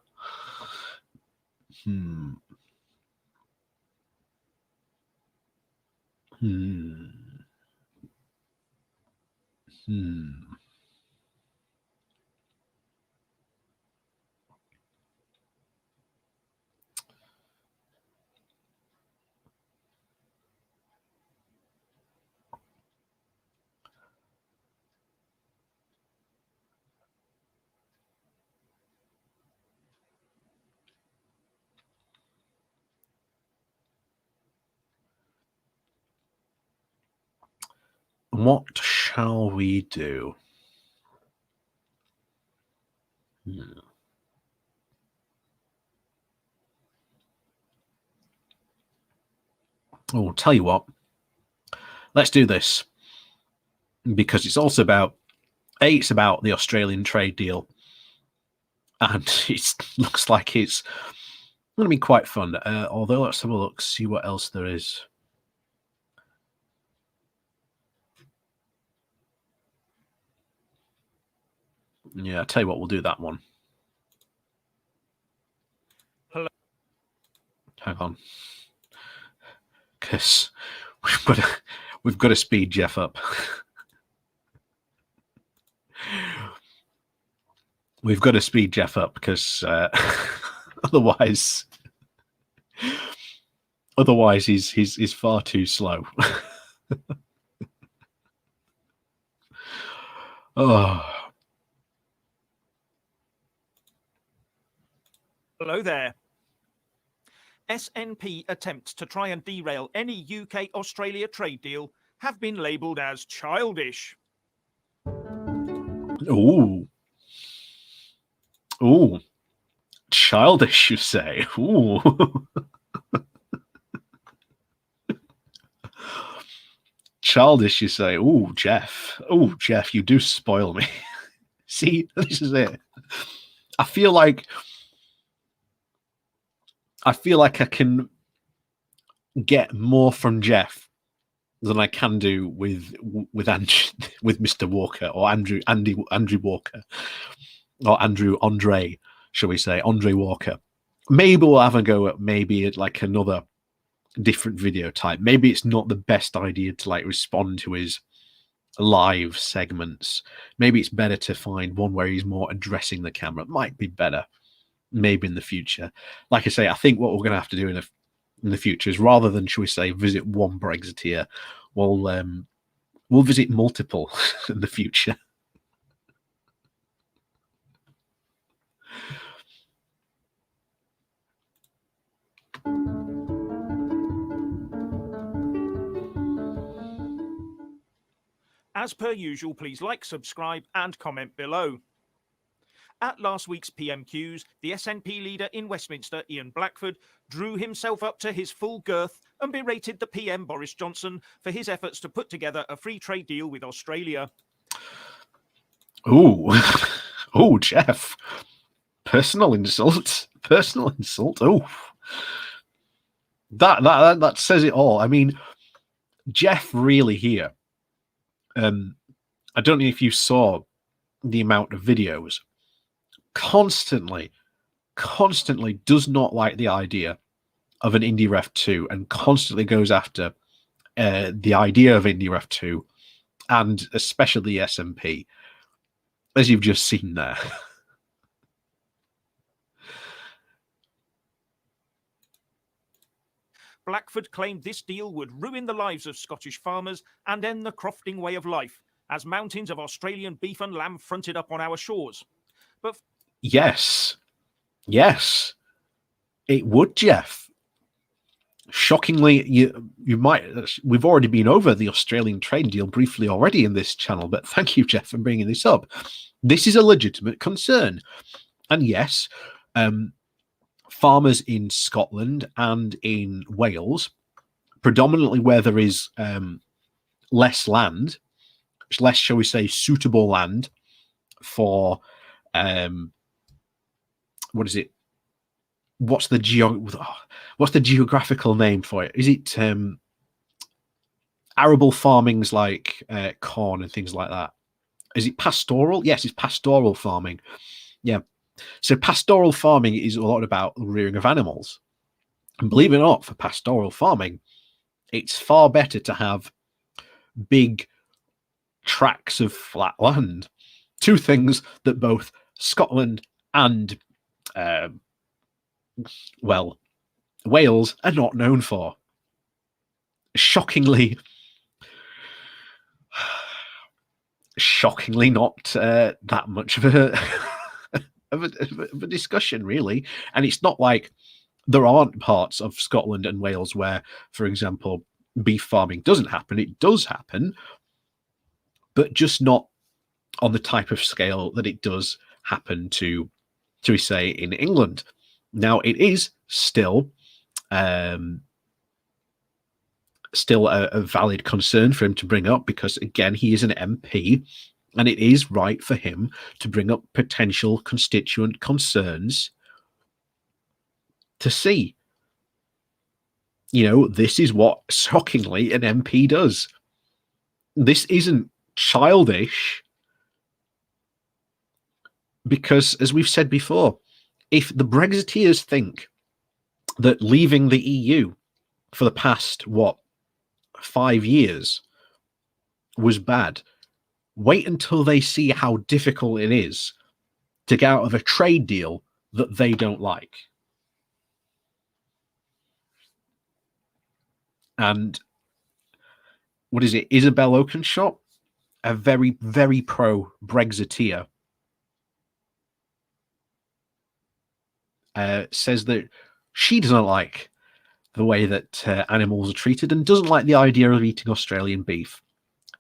What shall we do? Oh, I'll tell you what. Let's do this, because it's also about it's about the Australian trade deal, and it looks like it's going to be quite fun. Although, let's have a look, see what else there is. Yeah, I'll tell you what, we'll do that one. Hello. Hang on, because we've got to speed Jeff up. We've got to speed Jeff up because otherwise he's far too slow. Oh. Hello there. SNP attempts to try and derail any UK-Australia trade deal have been labelled as childish. Ooh. Ooh. Childish, you say? Ooh. Childish, you say? Ooh, Jeff. Ooh, Jeff, you do spoil me. See, this is it. I feel like I can get more from Jeff than I can do with Mr. Walker or Andrew Walker or Andre, shall we say, Andre Walker. Maybe we'll have a go at maybe like another different video type. Maybe it's not the best idea to like respond to his live segments. Maybe it's better to find one where he's more addressing the camera. It might be better maybe in the future. Like I say, I think what we're going to have to do in the future is, rather than, shall we say, visit one Brexiteer, we'll visit multiple in the future. As per usual, please like, subscribe and comment below. At last week's PMQs, the SNP leader in Westminster, Ian Blackford, drew himself up to his full girth and berated the PM Boris Johnson for his efforts to put together a free trade deal with Australia. Ooh. Oh, Jeff. Personal insult. Personal insult. Oh. That says it all. I mean, Jeff really here. I don't know if you saw the amount of videos. Constantly does not like the idea of an IndyRef 2 and constantly goes after the idea of IndyRef 2 and especially the SMP, as you've just seen there. Blackford claimed this deal would ruin the lives of Scottish farmers and end the crofting way of life, as mountains of Australian beef and lamb fronted up on our shores. But yes, it would, Jeff. Shockingly, you might. We've already been over the Australian trade deal briefly already in this channel, but thank you, Jeff, for bringing this up. This is a legitimate concern, and yes, farmers in Scotland and in Wales, predominantly where there is less land, less, shall we say, suitable land for what is it? What's the geographical name for it? Is it arable farmings like corn and things like that? Is it pastoral? Yes, it's pastoral farming. Yeah. So pastoral farming is a lot about rearing of animals. And believe it or not, for pastoral farming, it's far better to have big tracts of flat land. Two things that both Scotland and Wales are not known for. Shockingly not that much of a of a discussion, really. And it's not like there aren't parts of Scotland and Wales where, for example, beef farming doesn't happen. It does happen, but just not on the type of scale that it does happen to say, in England. Now, it is still a valid concern for him to bring up, because, again, he is an MP, and it is right for him to bring up potential constituent concerns to see. You know, this is what, shockingly, an MP does. This isn't childish, because, as we've said before, if the Brexiteers think that leaving the EU for the past, 5 years was bad, wait until they see how difficult it is to get out of a trade deal that they don't like. And what is it? Isabel Oakeshott, a very, very pro-Brexiteer, says that she doesn't like the way that animals are treated and doesn't like the idea of eating Australian beef.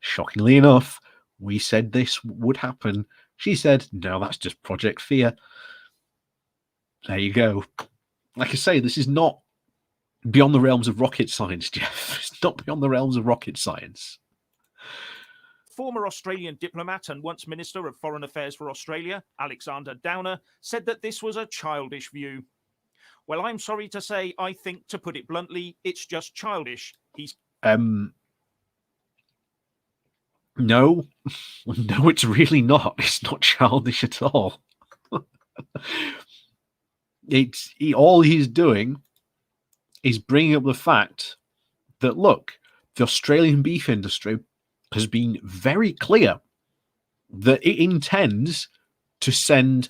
Shockingly enough, we said this would happen. She said, no, that's just Project Fear. There you go. Like I say, this is not beyond the realms of rocket science, Jeff. It's not beyond the realms of rocket science. Former Australian diplomat and once Minister of Foreign Affairs for Australia, Alexander Downer, said that this was a childish view. Well, I'm sorry to say, I think, to put it bluntly, it's just childish. No, it's really not. It's not childish at all. All he's doing is bringing up the fact that, look, the Australian beef industry has been very clear that it intends to send,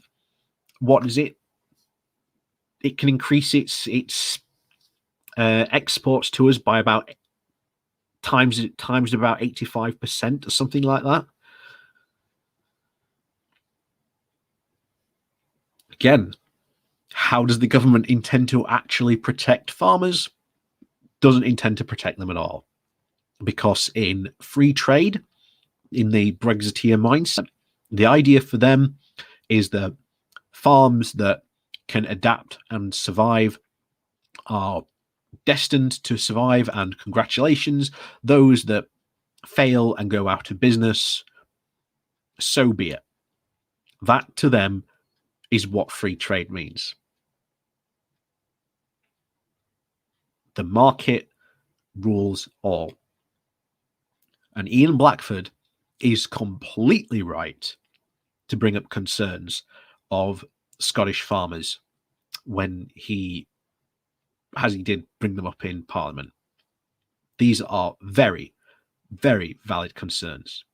what is it? It can increase its exports to us by about times about 85% or something like that. Again, how does the government intend to actually protect farmers? Doesn't intend to protect them at all. Because in free trade, in the Brexiteer mindset, the idea for them is that farms that can adapt and survive are destined to survive, and congratulations. Those that fail and go out of business, so be it. That to them is what free trade means. The market rules all. And Ian Blackford is completely right to bring up concerns of Scottish farmers when he did bring them up in Parliament. These are very, very valid concerns.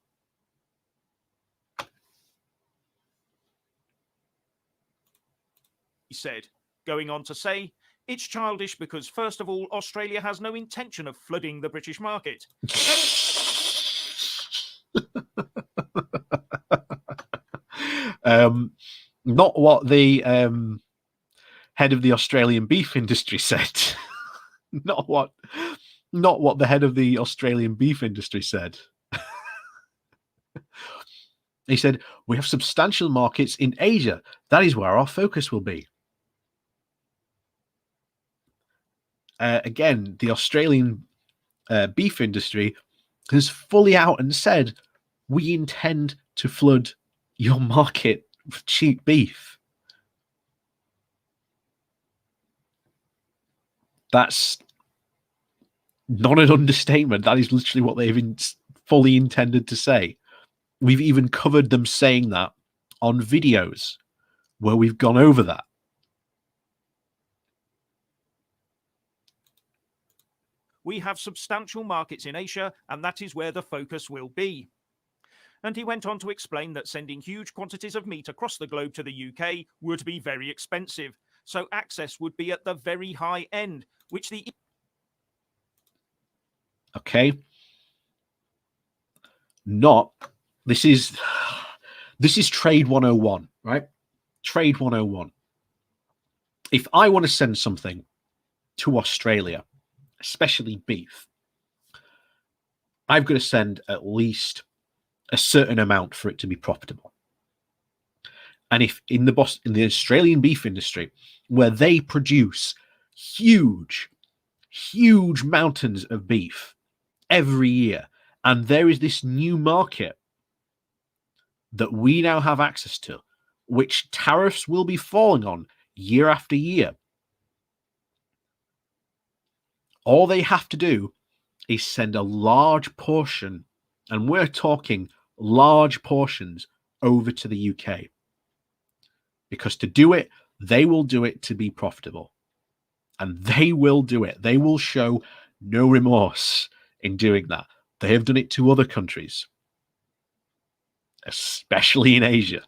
He said, going on to say, it's childish because, first of all, Australia has no intention of flooding the British market. Not what the head of the Australian beef industry said. not what the head of the Australian beef industry said. He said, we have substantial markets in Asia. That is where our focus will be. Again, the Australian beef industry has fully out and said, we intend to flood your market with cheap beef. That's not an understatement. That is literally what they've fully intended to say. We've even covered them saying that on videos where we've gone over that. We have substantial markets in Asia, and that is where the focus will be. And he went on to explain that sending huge quantities of meat across the globe to the UK would be very expensive, so access would be at the very high end, which the... Okay. This is Trade 101, right? Trade 101. If I want to send something to Australia, especially beef, I've got to send at least a certain amount for it to be profitable. And if in the Australian beef industry, where they produce huge mountains of beef every year, and there is this new market that we now have access to, which tariffs will be falling on year after year, all they have to do is send a large portion, and we're talking large portions, over to the UK. Because to do it, they will do it to be profitable. And they will do it. They will show no remorse in doing that. They have done it to other countries, especially in Asia.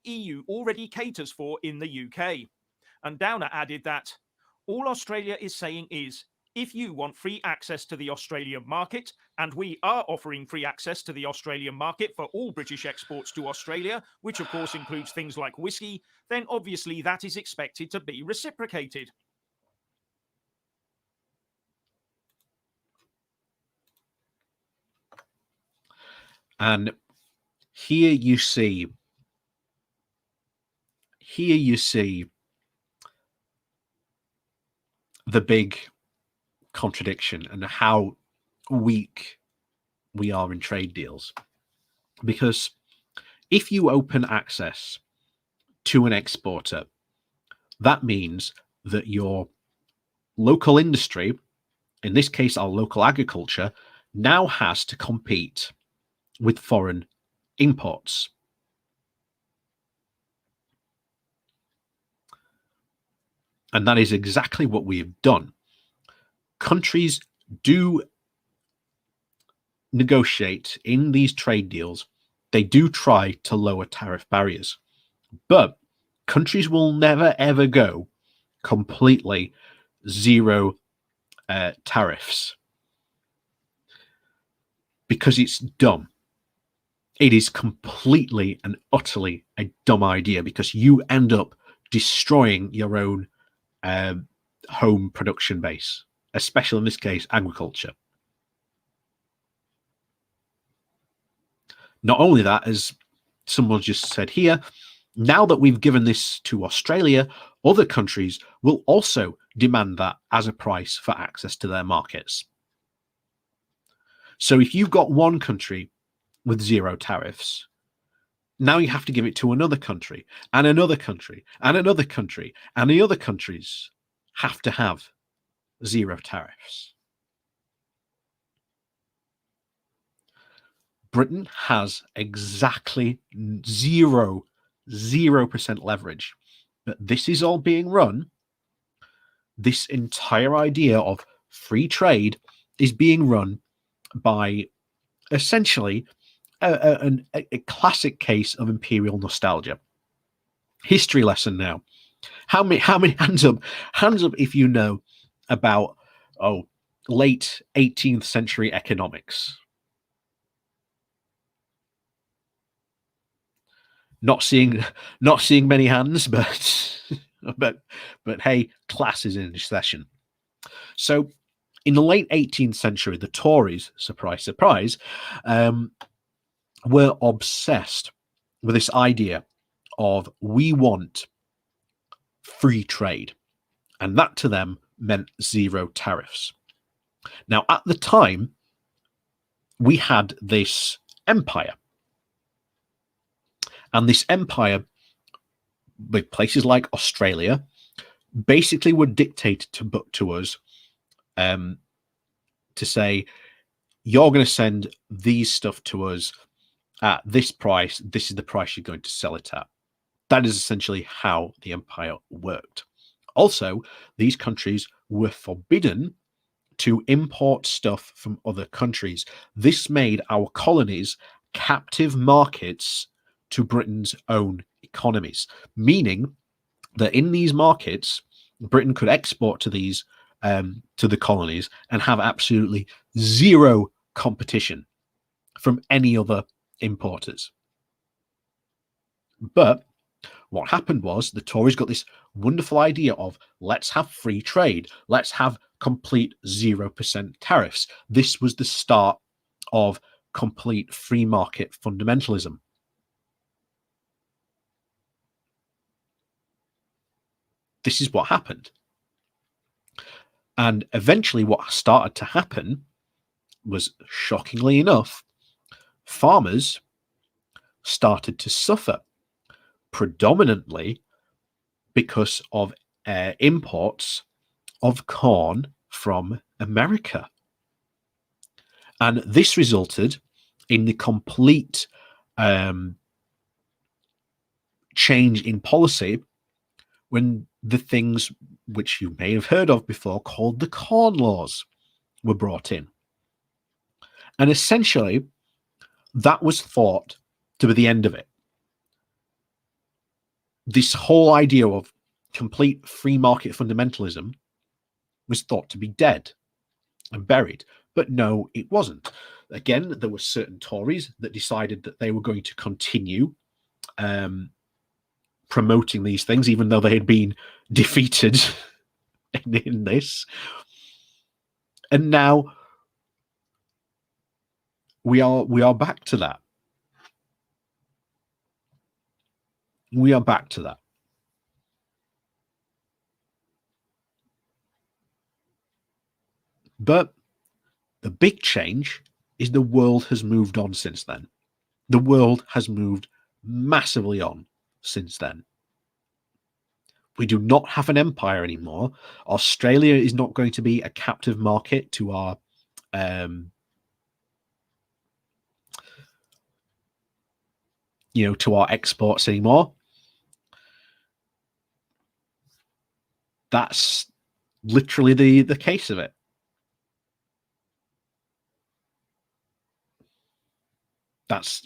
EU already caters for in the UK. And Downer added that all Australia is saying is, if you want free access to the Australian market, and we are offering free access to the Australian market for all British exports to Australia, which of course includes things like whiskey, then obviously that is expected to be reciprocated. And here you see the big contradiction and how weak we are in trade deals. Because if you open access to an exporter, that means that your local industry, in this case our local agriculture, now has to compete with foreign imports. And that is exactly what we have done. Countries do negotiate in these trade deals. They do try to lower tariff barriers, but countries will never ever go completely zero tariffs, because it's dumb. It is completely and utterly a dumb idea, because you end up destroying your own home production base, especially in this case, agriculture. Not only that, as someone just said here, now that we've given this to Australia, other countries will also demand that as a price for access to their markets. So if you've got one country with zero tariffs, now you have to give it to another country, and another country, and another country, and the other countries have to have zero tariffs. Britain has exactly 0% leverage. But this is all being run. This entire idea of free trade is being run by essentially a classic case of imperial nostalgia. History lesson now. How many hands up if you know about late 18th century economics? Not seeing many hands, but hey, class is in session. So in the late 18th century, the Tories, surprise, surprise, were obsessed with this idea of we want free trade. And that to them meant zero tariffs. Now, at the time, we had this empire. And this empire, with places like Australia, basically would dictate to us to say, you're going to send these stuff to us at this price. This is the price you're going to sell it at. That is essentially how the empire worked. Also, these countries were forbidden to import stuff from other countries. This made our colonies captive markets to Britain's own economies, meaning that in these markets, Britain could export to these to the colonies and have absolutely zero competition from any other importers. But what happened was the Tories got this wonderful idea of let's have free trade, let's have complete 0% tariffs. This was the start of complete free market fundamentalism. This is what happened. And eventually what started to happen was, shockingly enough, farmers started to suffer, predominantly because of imports of corn from America. And this resulted in the complete change in policy when the things which you may have heard of before, called the Corn Laws, were brought in. And essentially, that was thought to be the end of it. this whole idea of complete free market fundamentalism was thought to be dead and buried. But no, it wasn't. Again, there were certain Tories that decided that they were going to continue promoting these things, even though they had been defeated in this. And now we are back to that. We are back to that. But the big change is the world has moved on since then. The world has moved massively on since then. We do not have an empire anymore. Australia is not going to be a captive market to our to our exports anymore. That's literally the case of it. That's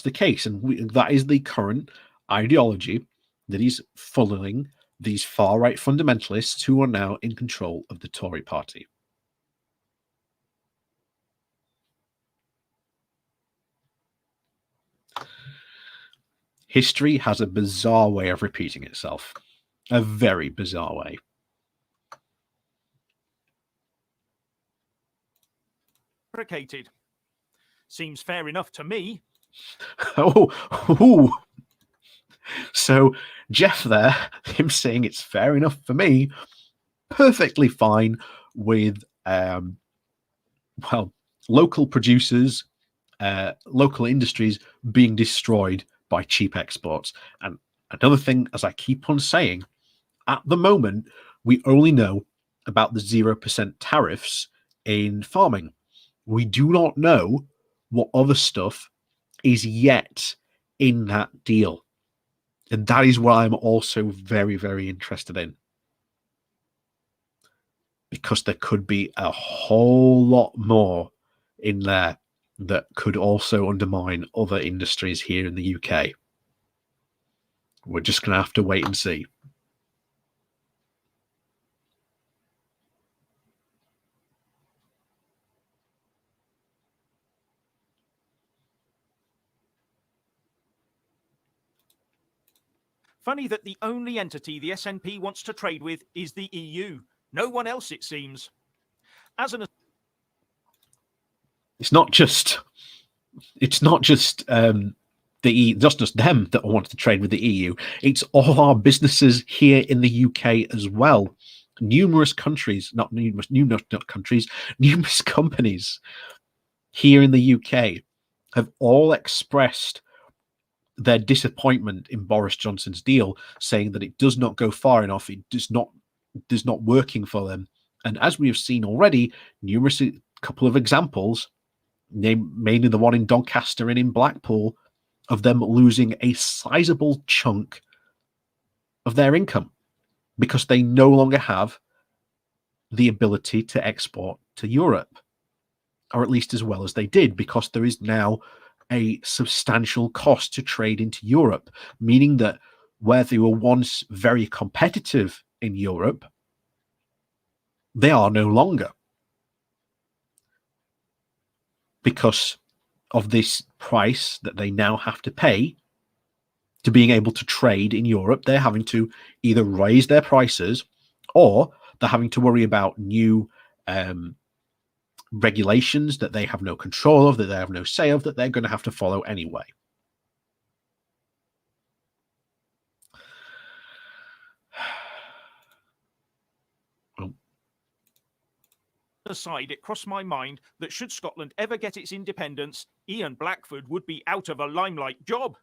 the case, and that is the current ideology that is following these far-right fundamentalists who are now in control of the Tory party. History has a bizarre way of repeating itself. A very bizarre way. Fabricated. Seems fair enough to me. Oh. So Jeff there, him saying it's fair enough for me, perfectly fine with local producers, local industries being destroyed by cheap exports. And another thing, as I keep on saying, at the moment, we only know about the 0% tariffs in farming. We do not know what other stuff is yet in that deal. And that is what I'm also very, very interested in. Because there could be a whole lot more in there that could also undermine other industries here in the UK. We're just going to have to wait and see. Funny that the only entity the SNP wants to trade with is the EU. No one else, it seems. It's not just them that want to trade with the EU. It's all our businesses here in the UK as well. Numerous companies here in the UK have all expressed their disappointment in Boris Johnson's deal, saying that it does not go far enough. It does not working for them. And as we have seen already, couple of examples, mainly the one in Doncaster and in Blackpool, of them losing a sizable chunk of their income because they no longer have the ability to export to Europe, or at least as well as they did, because there is now a substantial cost to trade into Europe, meaning that where they were once very competitive in Europe, they are no longer, because of this price that they now have to pay to being able to trade in Europe. They're having to either raise their prices, or they're having to worry about new regulations that they have no control of, that they have no say of, that they're going to have to follow anyway. Aside, it crossed my mind that should Scotland ever get its independence, Ian Blackford would be out of a limelight job.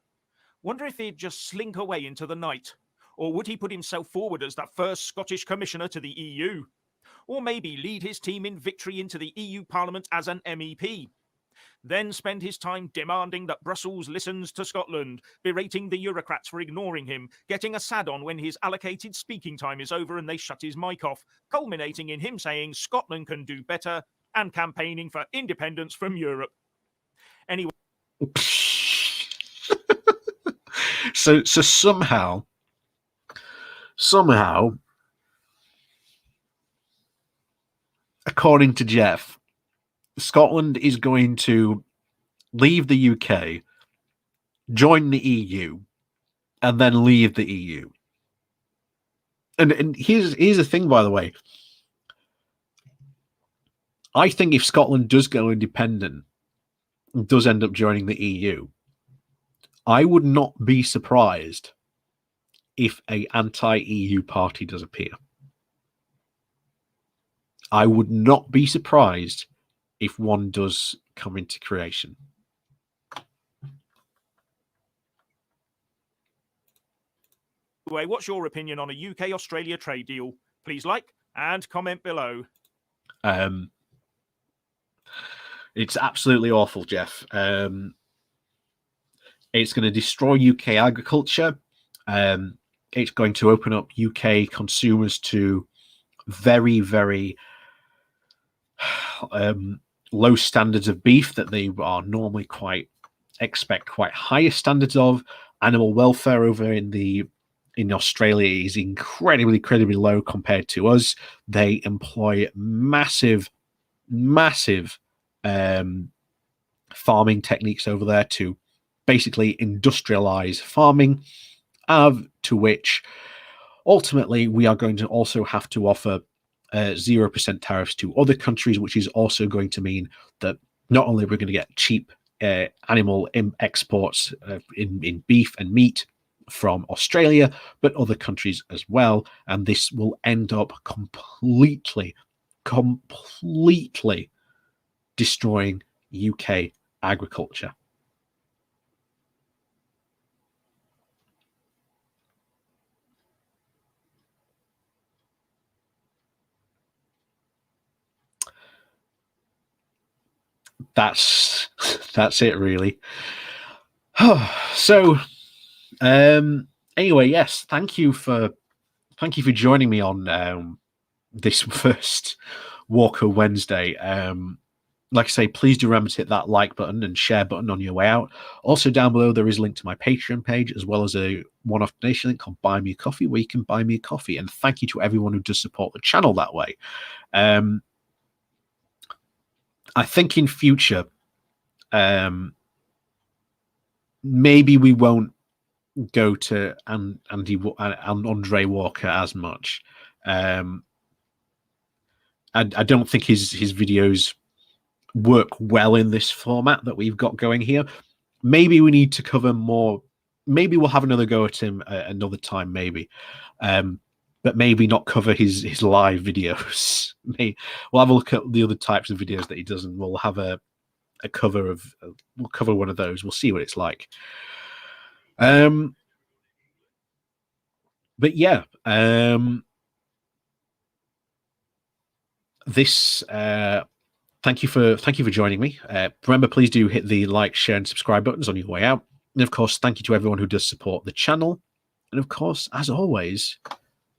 Wonder if he'd just slink away into the night, or would he put himself forward as that first Scottish commissioner to the EU? Or maybe lead his team in victory into the EU Parliament as an MEP. Then spend his time demanding that Brussels listens to Scotland, berating the Eurocrats for ignoring him, getting a sad on when his allocated speaking time is over and they shut his mic off, culminating in him saying Scotland can do better and campaigning for independence from Europe. Anyway. So somehow, according to Jeff, Scotland is going to leave the UK, join the EU, and then leave the EU. And here's the thing, by the way. I think if Scotland does go independent and does end up joining the EU, I would not be surprised if an anti-EU party does appear. I would not be surprised if one does come into creation. What's your opinion on a UK-Australia trade deal? Please like and comment below. It's absolutely awful, Jeff. It's going to destroy UK agriculture. It's going to open up UK consumers to very, very low standards of beef that they are normally expect quite higher standards of. Animal welfare over in Australia is incredibly low compared to us. They employ massive farming techniques over there to basically industrialize farming, to which ultimately we are going to also have to offer 0% tariffs to other countries, which is also going to mean that not only we're going to get cheap animal exports in beef and meat from Australia, but other countries as well. And this will end up completely destroying UK agriculture. That's it, really. So anyway, yes, thank you for joining me on this first Walker Wednesday. Like I say, please do remember to hit that like button and share button on your way out. Also, down below there is a link to my Patreon page, as well as a one-off donation link called Buy Me a Coffee, where you can buy me a coffee. And thank you to everyone who does support the channel that way. I think in future, maybe we won't go to Andre Walker as much. I don't think his videos work well in this format that we've got going here. Maybe we need to cover more. Maybe we'll have another go at him another time, maybe. But maybe not cover his live videos. We'll have a look at the other types of videos that he does, and we'll have a cover of. We'll cover one of those. We'll see what it's like. But yeah, this. Thank you for joining me. Remember, please do hit the like, share, and subscribe buttons on your way out. And of course, thank you to everyone who does support the channel. And of course, as always,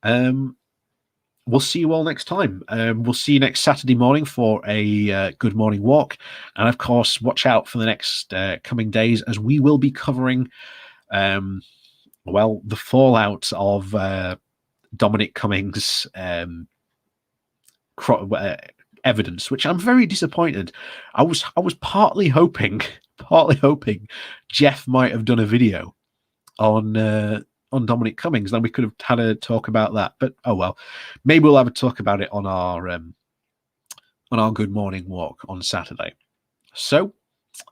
we'll see you all next time. We'll see you next Saturday morning for a good morning walk. And of course, watch out for the next coming days, as we will be covering, well, the fallout of Dominic Cummings' evidence, which I'm very disappointed. I was partly hoping Jeff might have done a video on Dominic Cummings, then we could have had a talk about that. But oh well, maybe we'll have a talk about it on our good morning walk on Saturday. So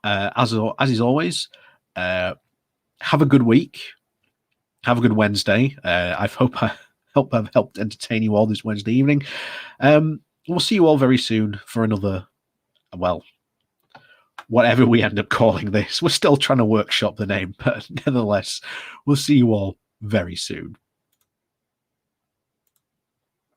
as is always, have a good week, have a good Wednesday. I hope I've helped entertain you all this Wednesday evening. We'll see you all very soon for another, well, whatever we end up calling this. We're still trying to workshop the name, but nevertheless, we'll see you all very soon.